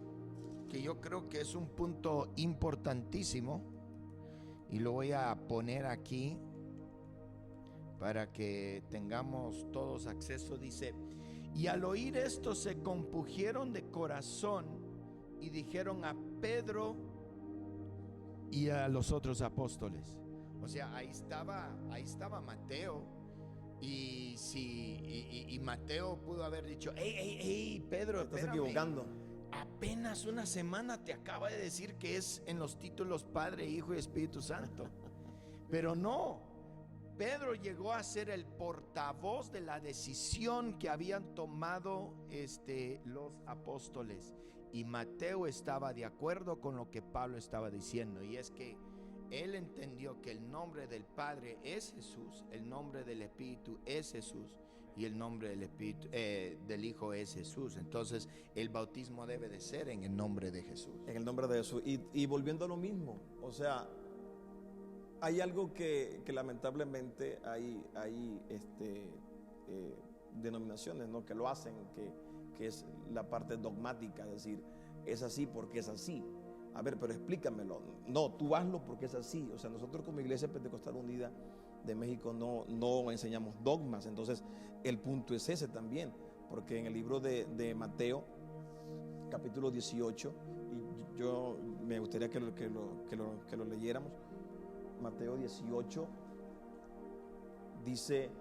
que yo creo que es un punto importantísimo, y lo voy a poner aquí para que tengamos todos acceso. Dice: y al oír esto se compungieron de corazón y dijeron a Pedro y a los otros apóstoles. O sea, ahí estaba Mateo. Y Mateo pudo haber dicho: hey, Pedro, estás espérame, equivocando. apenas una semana te acaba de decir que es en los títulos Padre, Hijo y Espíritu Santo. Pero no, Pedro llegó a ser el portavoz de la decisión que habían tomado los apóstoles, y Mateo estaba de acuerdo con lo que Pablo estaba diciendo, y es que él entendió que el nombre del Padre es Jesús, el nombre del Espíritu es Jesús, y el nombre del Espíritu del Hijo es Jesús. Entonces el bautismo debe de ser en el nombre de Jesús. En el nombre de Jesús. Y volviendo a lo mismo, o sea, hay algo que lamentablemente hay denominaciones, ¿no?, que lo hacen, que es la parte dogmática, es decir, es así porque es así. A ver, pero explícamelo. No, tú hazlo porque es así. O sea, nosotros como Iglesia Pentecostal Unida de México no enseñamos dogmas. Entonces, el punto es ese también. Porque en el libro de Mateo, capítulo 18, y yo me gustaría que lo leyéramos. Mateo 18 dice,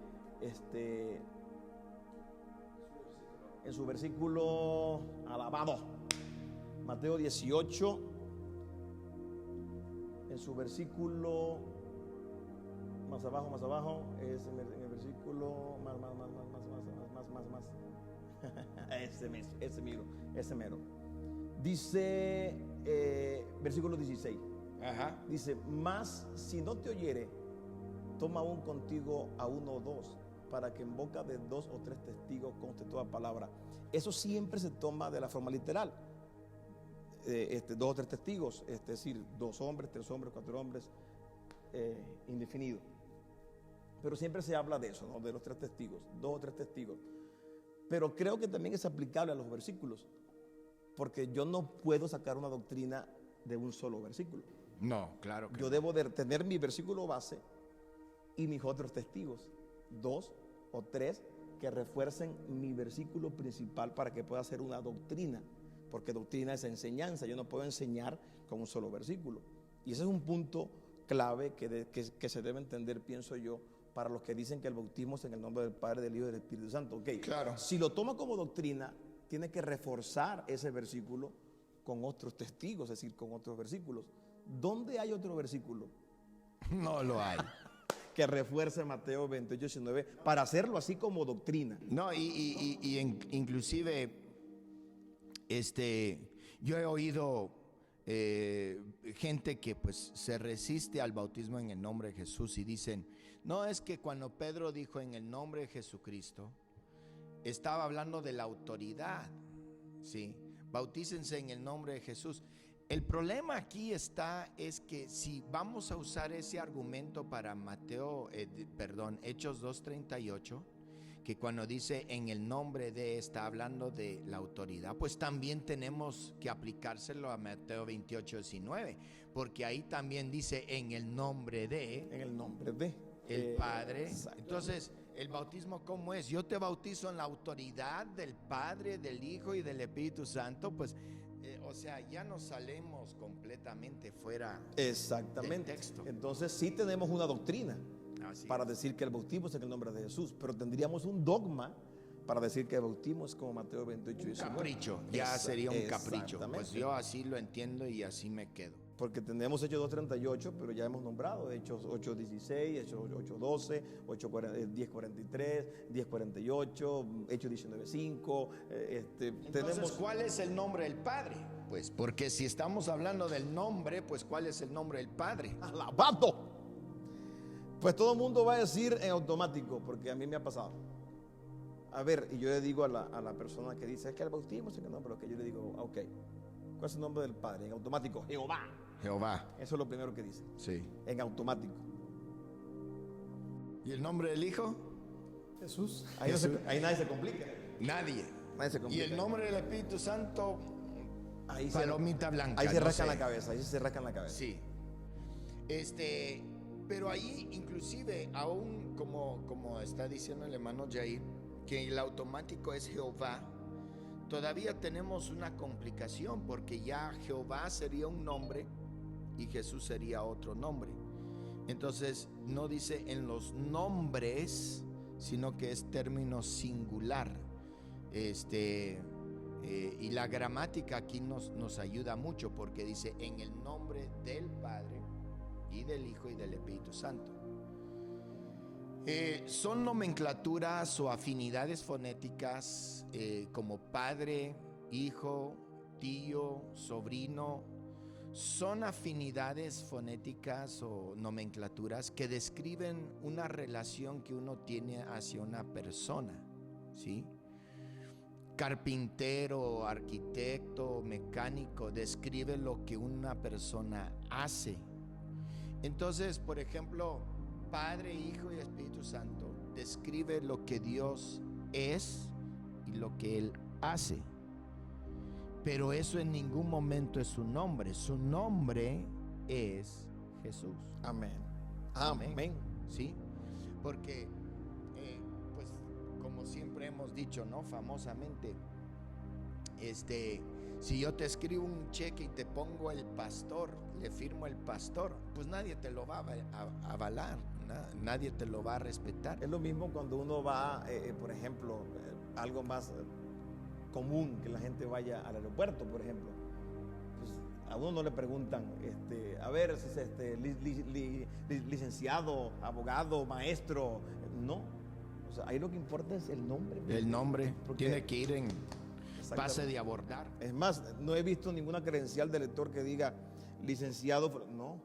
en su versículo alabado, Mateo 18, en su versículo más abajo, es en el versículo más. ese mero. Dice, versículo 16. Ajá. Dice: mas si no te oyere, toma aún contigo a 1 o 2, para que en boca de 2 o 3 testigos conste toda palabra. Eso siempre se toma de la forma literal. 2 o 3 testigos, es decir, 2 hombres, 3 hombres, 4 hombres, indefinido. Pero siempre se habla de eso, ¿no?, de los 3 testigos, 2 o 3 testigos. Pero creo que también es aplicable a los versículos, porque yo no puedo sacar una doctrina de un solo versículo. No, claro que Yo debo de tener mi versículo base y mis otros testigos, 2 o 3, que refuercen mi versículo principal para que pueda ser una doctrina, porque doctrina es enseñanza. Yo no puedo enseñar con un solo versículo, y ese es un punto clave que se debe entender, pienso yo, para los que dicen que el bautismo es en el nombre del Padre, del Hijo y del Espíritu Santo. Okay. Claro. Si lo toma como doctrina, tiene que reforzar ese versículo con otros testigos, es decir, con otros versículos. ¿Dónde hay otro versículo no lo hay. que refuerce Mateo 28, 19 para hacerlo así como doctrina? No, inclusive yo he oído gente que pues se resiste al bautismo en el nombre de Jesús y dicen: no, es que cuando Pedro dijo en el nombre de Jesucristo, estaba hablando de la autoridad. Sí, bautícense en el nombre de Jesús. El problema aquí es que si vamos a usar ese argumento para Hechos 2:38, que cuando dice en el nombre de, está hablando de la autoridad, pues también tenemos que aplicárselo a Mateo 28:19, porque ahí también dice en el nombre de. En el nombre de El Padre. Entonces, ¿el bautismo cómo es? Yo te bautizo en la autoridad del Padre, del Hijo y del Espíritu Santo. Pues, o sea, ya nos salimos completamente fuera exactamente del texto. Entonces sí tenemos una doctrina para decir que el bautismo es en el nombre de Jesús, pero tendríamos un dogma para decir que el bautismo es como Mateo 28, 19. Capricho, ya sería un capricho. Pues yo así lo entiendo y así me quedo. Porque tenemos Hechos 2:38, pero ya hemos nombrado Hechos 8:16, Hechos 8:12, 10:43, 10:48, Hechos 19:5. Entonces, Tenemos... ¿cuál es el nombre del Padre? Pues porque si estamos hablando del nombre, pues ¿cuál es el nombre del Padre? ¡Alabado! Pues todo el mundo va a decir en automático, porque a mí me ha pasado. A ver, y yo le digo a la persona que dice, es que el bautismo es el nombre, lo que yo le digo, ok, ¿cuál es el nombre del Padre? En automático, Jehová. Jehová. Eso es lo primero que dice. Sí. En automático. ¿Y el nombre del Hijo? Jesús. Ahí, ahí nadie se complica. Nadie. Nadie se ¿Y complica. el nombre del Espíritu Santo? Ahí Palomita blanca. Ahí se no rascan sé. la cabeza, ahí se rascan la cabeza. Sí. Pero ahí inclusive aún como está diciendo el hermano Jair, que el automático es Jehová, todavía tenemos una complicación porque ya Jehová sería un nombre y Jesús sería otro nombre. Entonces no dice en los nombres, sino que es término singular. Y la gramática aquí nos ayuda mucho porque dice en el nombre del Padre y del Hijo y del Espíritu Santo. Son nomenclaturas o afinidades fonéticas como padre, hijo, tío, sobrino. Son afinidades fonéticas o nomenclaturas que describen una relación que uno tiene hacia una persona, ¿sí? Carpintero, arquitecto, mecánico, describe lo que una persona hace. Entonces, por ejemplo, Padre, Hijo y Espíritu Santo describe lo que Dios es y lo que Él hace. Pero eso en ningún momento es su nombre. Su nombre es Jesús. Amén. Amén. ¿Sí? Porque, pues, como siempre hemos dicho, ¿no? Famosamente, si yo te escribo un cheque y te pongo el pastor, le firmo el pastor, pues nadie te lo va a avalar, nadie te lo va a respetar. Es lo mismo cuando uno va, por ejemplo, algo más común, que la gente vaya al aeropuerto, por ejemplo. Pues a uno no le preguntan, a ver si es licenciado, abogado, maestro. No. O sea, ahí lo que importa es el nombre. El nombre tiene que ir en pase de abordar. abordar. Es más, no he visto ninguna credencial de lector que diga licenciado. No.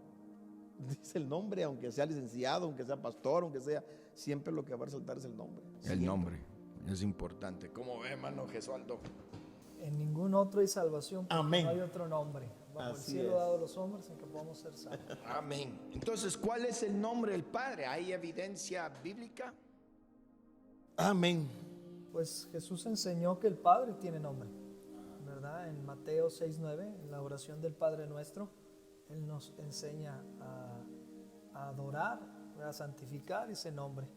Dice el nombre, aunque sea licenciado, aunque sea pastor, aunque sea, siempre lo que va a resaltar es el nombre. El nombre es importante. ¿Cómo ve, hermano Jesualdo? En ningún otro hay salvación, porque Amén. no hay otro nombre bajo Así el cielo es. dado a los hombres en que podamos ser salvos. Amén. Entonces, ¿cuál es el nombre del Padre? ¿Hay evidencia bíblica? Amén. Pues Jesús enseñó que el Padre tiene nombre, ¿verdad? En Mateo 6:9, en la oración del Padre Nuestro, Él nos enseña a adorar, a santificar ese nombre,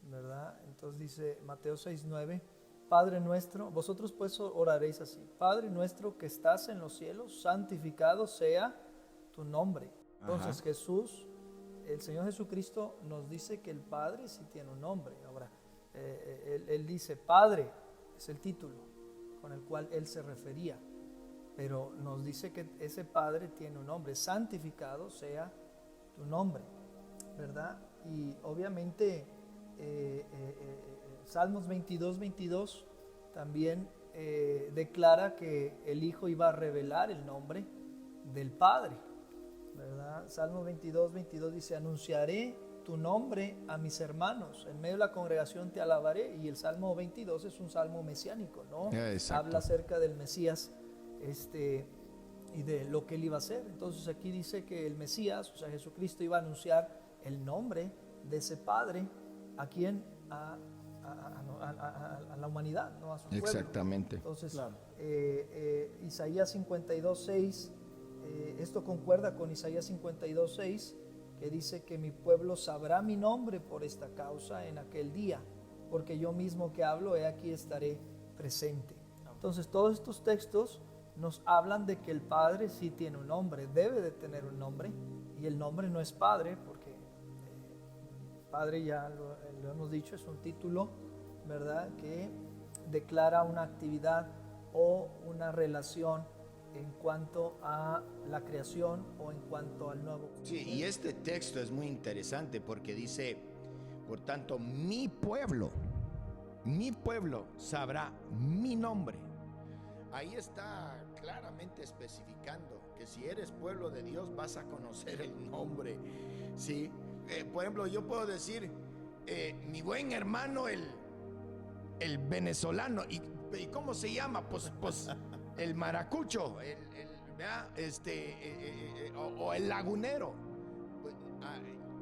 ¿verdad? Entonces dice Mateo 6:9, Padre nuestro, vosotros pues oraréis así: Padre nuestro que estás en los cielos, santificado sea tu nombre. Entonces Jesús, el Señor Jesucristo nos dice que el Padre sí tiene un nombre. Ahora, él dice Padre, es el título con el cual Él se refería, pero nos dice que ese Padre tiene un nombre: santificado sea tu nombre, ¿verdad? Y obviamente Salmos 22:22 también declara que el Hijo iba a revelar el nombre del Padre, ¿verdad? Salmo 22:22 dice: anunciaré tu nombre a mis hermanos, en medio de la congregación te alabaré. Y el Salmo 22 es un salmo mesiánico, ¿no? Habla acerca del Mesías y de lo que él iba a hacer. Entonces aquí dice que el Mesías, o sea Jesucristo, iba a anunciar el nombre de ese Padre a quien a la humanidad, ¿no? A su pueblo. Exactamente. Entonces, Claro. Isaías 52:6, esto concuerda con Isaías 52:6, que dice que mi pueblo sabrá mi nombre por esta causa en aquel día, porque yo mismo que hablo, he aquí estaré presente. Entonces todos estos textos nos hablan de que el Padre sí tiene un nombre, debe de tener un nombre, y el nombre no es Padre, porque Padre, ya lo hemos dicho, es un título, ¿verdad?, que declara una actividad o una relación en cuanto a la creación o en cuanto al nuevo. Sí, y este texto es muy interesante porque dice, por tanto, mi pueblo sabrá mi nombre. Ahí está claramente especificando que si eres pueblo de Dios vas a conocer el nombre, ¿sí? Por ejemplo, yo puedo decir, mi buen hermano el venezolano, ¿y cómo se llama? Pues el maracucho, ¿verdad? O el lagunero. Pues,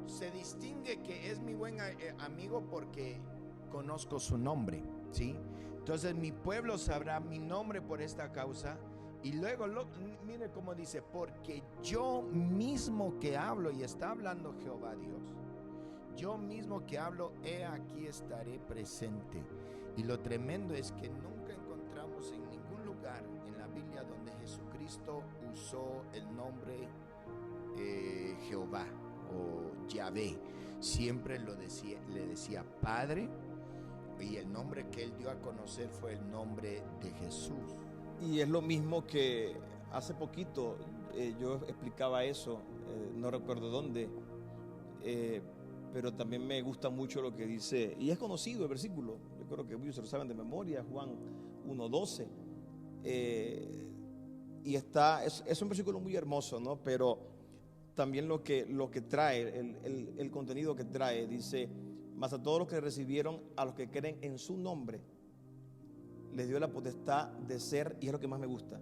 se distingue que es mi buen amigo porque conozco su nombre, ¿sí? Entonces mi pueblo sabrá mi nombre por esta causa. Y luego, mire cómo dice, porque yo mismo que hablo, y está hablando Jehová Dios, yo mismo que hablo, he aquí estaré presente. Y lo tremendo es que nunca encontramos en ningún lugar en la Biblia donde Jesucristo usó el nombre Jehová o Yahvé. Siempre le decía Padre, y el nombre que él dio a conocer fue el nombre de Jesús. Y es lo mismo que hace poquito yo explicaba eso, no recuerdo dónde, pero también me gusta mucho lo que dice, y es conocido el versículo, yo creo que muchos se lo saben de memoria, Juan 1:12, y es un versículo muy hermoso, ¿no? Pero también lo que trae, el contenido que trae, dice, mas a todos los que recibieron, a los que creen en su nombre, les dio la potestad de ser, y es lo que más me gusta,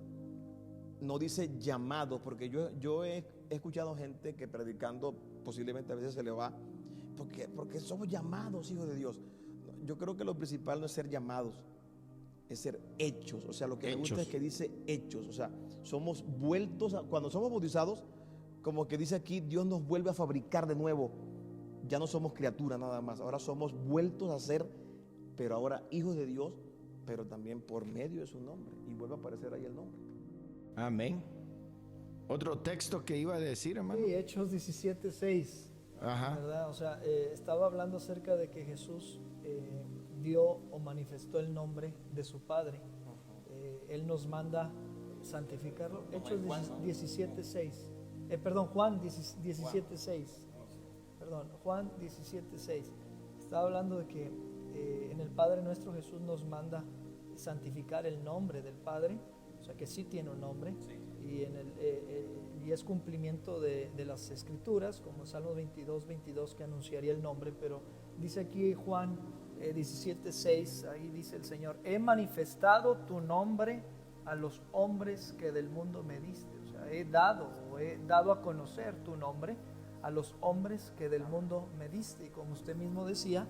no dice llamados, porque yo he escuchado gente que predicando posiblemente a veces se le va, porque somos llamados hijos de Dios. Yo creo que lo principal no es ser llamados, es ser hechos. O sea, lo que me gusta es que dice hechos. O sea, somos vueltos, cuando somos bautizados, como que dice aquí, Dios nos vuelve a fabricar de nuevo. Ya no somos criaturas nada más, ahora somos vueltos a ser, pero ahora hijos de Dios, pero también por medio de su nombre. Y vuelve a aparecer ahí el nombre. Amén. Otro texto que iba a decir, hermano. Sí, Hechos 17:6. Ajá. ¿Verdad? O sea, estaba hablando acerca de que Jesús dio o manifestó el nombre de su Padre. Él nos manda santificarlo. Hechos 17:6. Perdón, Juan 17:6. Perdón, Juan 17:6. Estaba hablando de que en el Padre nuestro Jesús nos manda santificar el nombre del Padre. O sea que sí tiene un nombre. Sí. Y es cumplimiento de las Escrituras, como Salmo 22:22, que anunciaría el nombre. Pero dice aquí Juan 17:6, ahí dice el Señor, he manifestado tu nombre a los hombres que del mundo me diste. O sea, he dado a conocer tu nombre a los hombres que del mundo me diste. Y como usted mismo decía,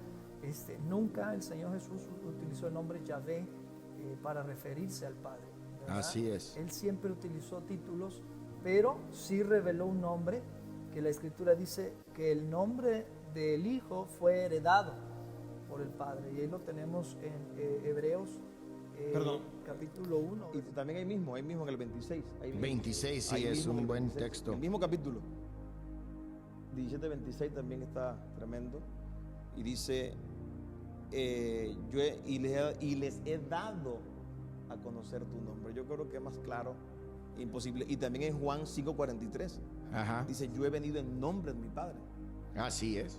nunca el Señor Jesús utilizó el nombre Yahvé para referirse al Padre, ¿verdad? Así es. Él siempre utilizó títulos, pero sí reveló un nombre que la Escritura dice que el nombre del Hijo fue heredado por el Padre. Y ahí lo tenemos en Hebreos capítulo 1. Y también ahí mismo en el 26. 26, sí, es un buen texto. El mismo capítulo. 17:26 también está tremendo. Y dice, y les he dado a conocer tu nombre. Yo creo que es más claro, imposible. Y también en Juan 5:43. Ajá. Dice, yo he venido en nombre de mi Padre. Así es.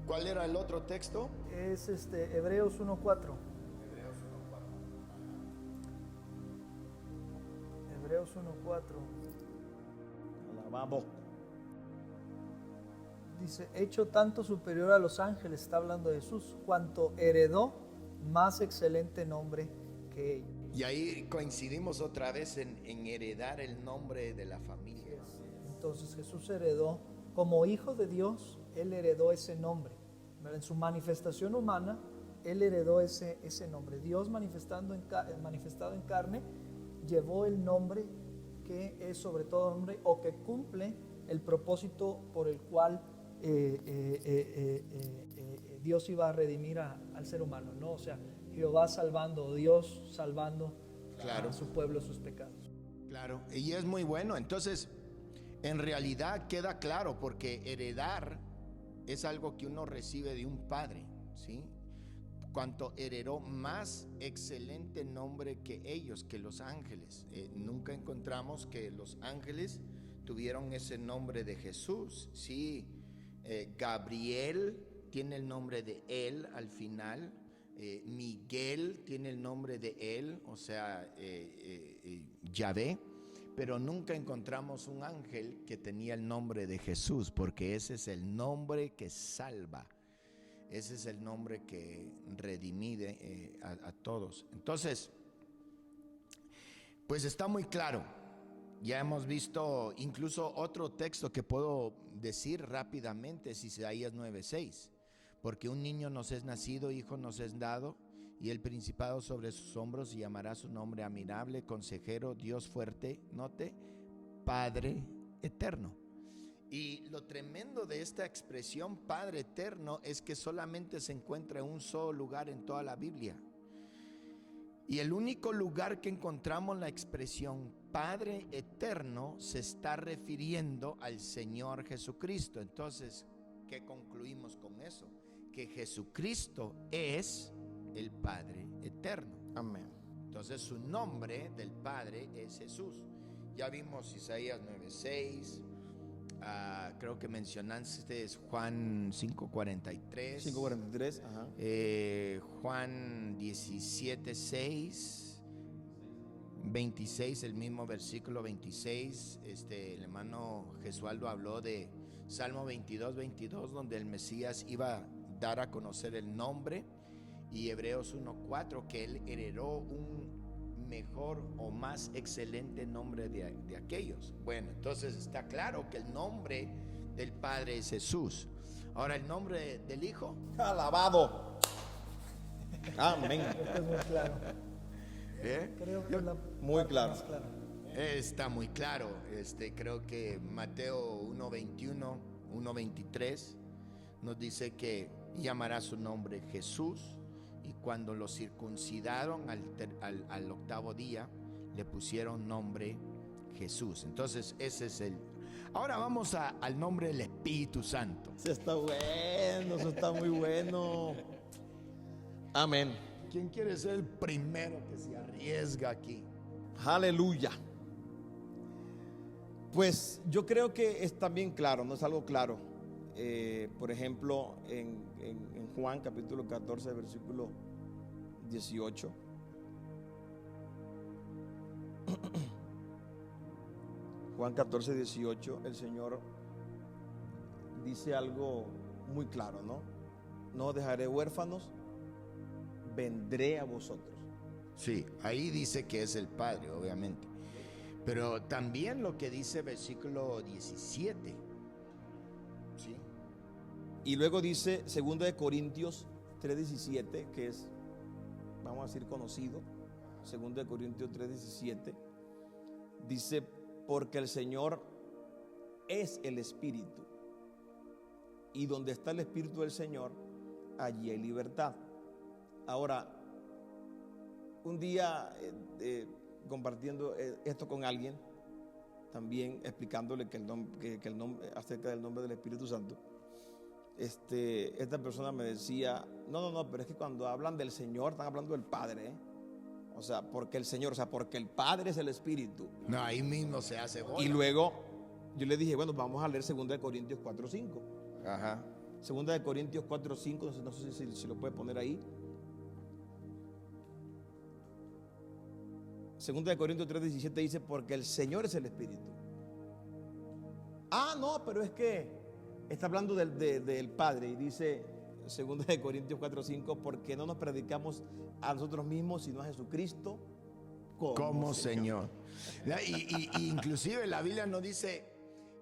¿Cuál era el otro texto? Es Hebreos 1:4. Hebreos 1:4. Alabamos. Dice, hecho tanto superior a los ángeles, está hablando de Jesús, cuanto heredó más excelente nombre que ellos. Y ahí coincidimos otra vez en heredar el nombre de la familia. Entonces Jesús heredó, como hijo de Dios, Él heredó ese nombre. En su manifestación humana, Él heredó ese nombre. Dios manifestado en carne, llevó el nombre que es sobre todo nombre, o que cumple el propósito por el cual Dios iba a redimir al ser humano, ¿no? O sea, Jehová salvando, Dios salvando a su pueblo, sus pecados. Claro, y es muy bueno. Entonces, en realidad queda claro, porque heredar es algo que uno recibe de un padre, ¿sí? cuanto heredó más excelente nombre que ellos, que los ángeles. Nunca encontramos que los ángeles tuvieron ese nombre de Jesús. Sí, Gabriel tiene el nombre de él al final. Miguel tiene el nombre de él, o sea, Yahvé. Pero nunca encontramos un ángel que tenía el nombre de Jesús, porque ese es el nombre que salva. Ese es el nombre que redimide a todos. Entonces, pues está muy claro. Ya hemos visto incluso otro texto que puedo decir rápidamente, es Isaías 9:6. Porque un niño nos es nacido, hijo nos es dado, y el principado sobre sus hombros, y llamará su nombre admirable, consejero, Dios fuerte, note, Padre eterno. Y lo tremendo de esta expresión Padre eterno es que solamente se encuentra en un solo lugar en toda la Biblia. Y el único lugar que encontramos la expresión Padre eterno se está refiriendo al Señor Jesucristo. Entonces, ¿qué concluimos con eso? Que Jesucristo es el Padre eterno. Amén. Entonces su nombre del Padre es Jesús. Ya vimos Isaías 9:6. Creo que mencionaste Juan 5:43. 5:43, ajá. Juan 17:6. 26, el mismo versículo 26. El hermano Jesualdo habló de Salmo 22:22, donde el Mesías iba a dar a conocer el nombre. Y Hebreos 1:4, que él heredó un mejor o más excelente nombre de aquellos. Bueno, entonces está claro que el nombre del Padre es Jesús. Ahora, el nombre del Hijo. Alabado. Amén. Esto es muy claro. Creo que es la Muy parte claro. más clara. Está muy claro. Creo que Mateo 1:21, 1:23 nos dice que llamará su nombre Jesús. Y cuando lo circuncidaron al octavo día, le pusieron nombre Jesús. Entonces ese es el... Ahora vamos al nombre del Espíritu Santo. Eso está bueno, eso está muy bueno. Amén. ¿Quién quiere ser el primero que se arriesga aquí? Aleluya. Pues yo creo que es también claro, no es algo claro. Por ejemplo, en Juan capítulo 14, versículo 18. Juan 14, 18, el Señor dice algo muy claro, ¿no? No os dejaré huérfanos, vendré a vosotros. Sí, ahí dice que es el Padre, obviamente. Pero también lo que dice versículo 17. Sí. Y luego dice 2 de Corintios 3:17, que es, vamos a decir, conocido. 2 de Corintios 3:17 dice: porque el Señor es el Espíritu, y donde está el Espíritu del Señor, allí hay libertad. Ahora, un día compartiendo esto con alguien, también explicándole que el nombre, acerca del nombre del Espíritu Santo, esta persona me decía: no, pero es que cuando hablan del Señor están hablando del Padre, ¿eh? O sea, porque el Señor, o sea, porque el Padre es el Espíritu. No, ahí mismo se hace bola. Y luego yo le dije: bueno, vamos a leer 2 de Corintios 4:5. Ajá. 2 de Corintios 4:5, no sé si lo puede poner ahí. 2 de Corintios 3:17 dice: porque el Señor es el Espíritu. Ah, no, pero es que está hablando del Padre, y dice 2 de Corintios 4:5: porque no nos predicamos a nosotros mismos, sino a Jesucristo como Señor. Y inclusive la Biblia nos dice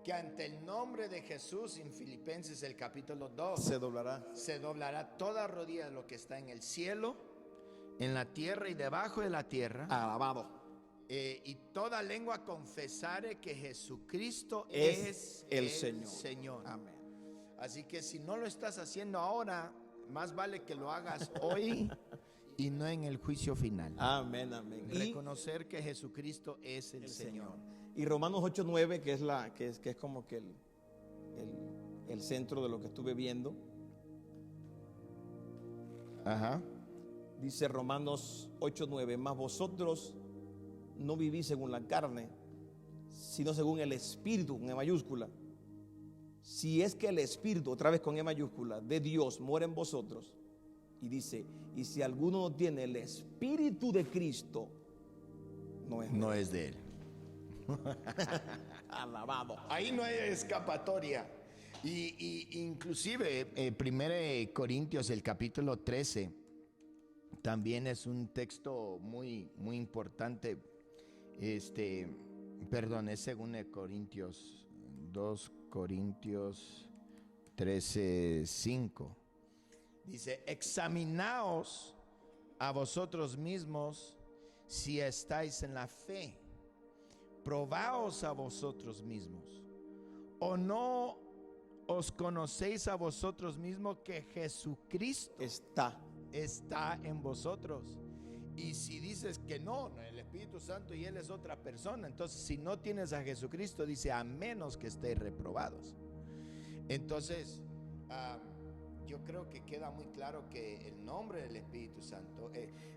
que ante el nombre de Jesús, en Filipenses el capítulo 2, se doblará toda rodilla de lo que está en el cielo, en la tierra y debajo de la tierra. Alabado. Y toda lengua confesare que Jesucristo es el Señor. Amén. Así que si no lo estás haciendo ahora, más vale que lo hagas hoy y no en el juicio final. Amén, amén. Reconocer que Jesucristo es el Señor. Y Romanos 8:9, que es como que el centro de lo que estuve viendo. Ajá. Dice Romanos 8:9, mas vosotros no vivís según la carne, sino según el Espíritu, con E mayúscula. Si es que el Espíritu, otra vez con E mayúscula, de Dios mora en vosotros. Y dice, y si alguno no tiene el Espíritu de Cristo, no es de él. Alabado. Ahí no hay escapatoria. Y inclusive 1 Corintios, el capítulo 13, también es un texto muy, muy importante. Perdón, es 2 Corintios 2 Corintios 13:5. Dice, examinaos a vosotros mismos si estáis en la fe. Probaos a vosotros mismos. ¿O no os conocéis a vosotros mismos que Jesucristo está en vosotros? Y si dices que no, el Espíritu Santo y Él es otra persona, entonces si no tienes a Jesucristo, dice, a menos que estéis reprobados. Entonces, yo creo que queda muy claro que el nombre del Espíritu Santo,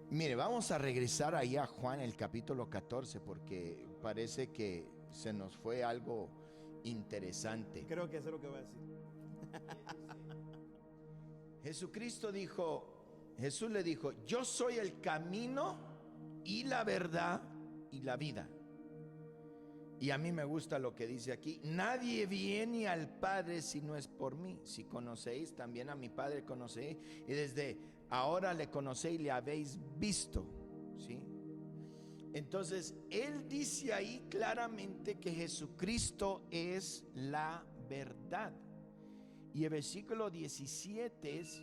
mire, vamos a regresar ahí a Juan el capítulo 14, porque parece que se nos fue algo interesante. Creo que eso es lo que voy a decir. Jesús le dijo, yo soy el camino y la verdad y la vida. Y a mí me gusta lo que dice aquí, nadie viene al Padre si no es por mí. Si conocéis, también a mi Padre conocéis, y desde ahora le conocéis y le habéis visto, ¿sí? Entonces, Él dice ahí claramente que Jesucristo es la verdad. Y el versículo 17 es...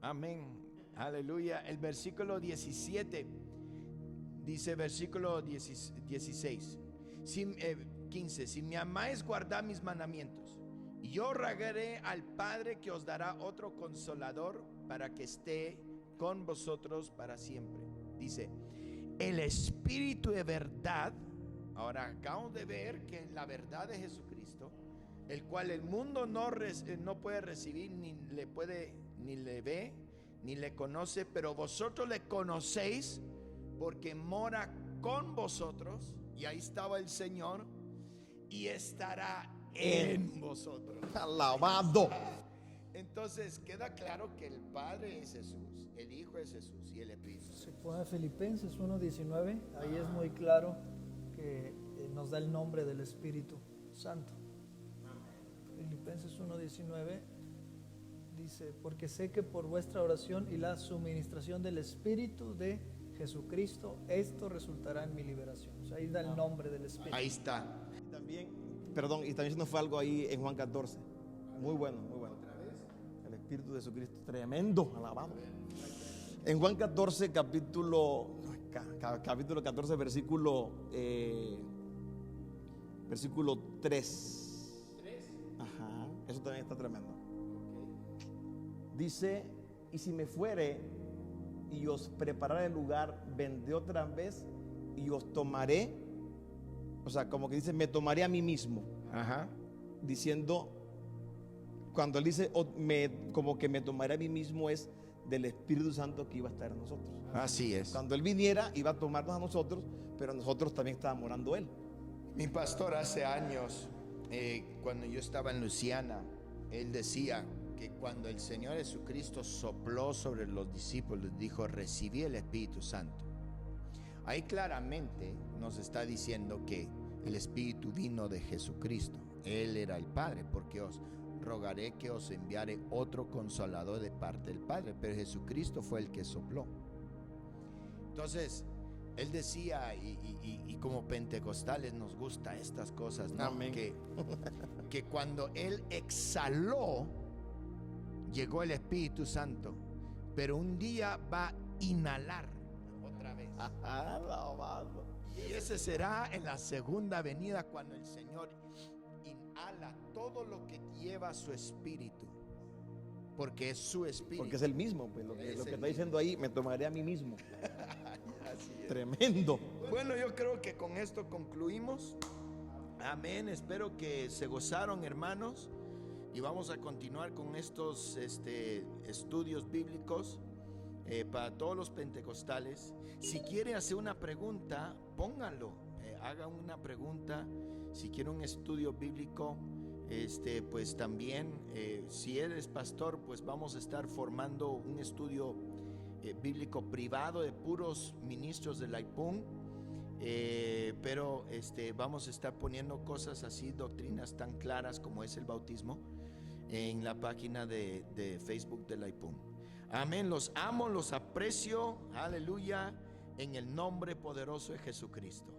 Amén, aleluya. El versículo 17 dice, versículo 16, 15, si me amáis, guardad mis mandamientos, y yo rogaré al Padre que os dará otro consolador para que esté con vosotros para siempre. Dice, el Espíritu de verdad. Ahora acabamos de ver que la verdad de Jesucristo, el cual el mundo no puede recibir, ni le ve, ni le conoce, pero vosotros le conocéis porque mora con vosotros, y ahí estaba el Señor, y estará en vosotros. Alabado. Entonces queda claro que el Padre es Jesús, el Hijo es Jesús y el Espíritu. Se pone Filipenses 1:19, ahí es muy claro que nos da el nombre del Espíritu Santo. Filipenses 1:19 dice, porque sé que por vuestra oración y la suministración del Espíritu de Jesucristo, esto resultará en mi liberación. O sea, ahí da el nombre del Espíritu. Ahí está. Y también se nos fue algo ahí en Juan 14. Muy bueno, muy bueno. El Espíritu de Jesucristo, tremendo, alabado. En Juan 14, capítulo 14, versículo 3. Ajá, eso también está tremendo. Dice, y si me fuere y os prepararé el lugar, vendré otra vez y os tomaré. O sea, como que dice, me tomaré a mí mismo. Ajá. Diciendo, cuando él dice, como que me tomaré a mí mismo, es del Espíritu Santo que iba a estar en nosotros. Así es. Cuando él viniera, iba a tomarnos a nosotros, pero nosotros también estábamos morando él. Mi pastor hace años, cuando yo estaba en Luisiana, él decía que cuando el Señor Jesucristo sopló sobre los discípulos, dijo, recibí el Espíritu Santo. Ahí claramente nos está diciendo que el Espíritu vino de Jesucristo. Él era el Padre, porque os rogaré que os enviare otro consolador de parte del Padre, pero Jesucristo fue el que sopló. Entonces, él decía, y como pentecostales nos gusta estas cosas, ¿no? Amén. Que cuando él exhaló, llegó el Espíritu Santo, pero un día va a inhalar otra vez. Y ese será en la segunda venida, cuando el Señor inhala todo lo que lleva su Espíritu, porque es su Espíritu. Porque es el mismo, pues, lo que está mismo. diciendo ahí, me tomaré a mí mismo. Así es. Tremendo. Bueno, yo creo que con esto concluimos. Amén. Espero que se gozaron, hermanos, y vamos a continuar con estos estudios bíblicos. para todos los pentecostales. Si quiere hacer una pregunta, pónganlo, haga una pregunta. Si quiere un estudio bíblico, pues también, si eres pastor, pues vamos a estar formando un estudio bíblico privado de puros ministros de la IPUN. Pero vamos a estar poniendo cosas así, doctrinas tan claras como es el bautismo, en la página de Facebook de la IPUN. Amén, los amo, los aprecio, aleluya, en el nombre poderoso de Jesucristo.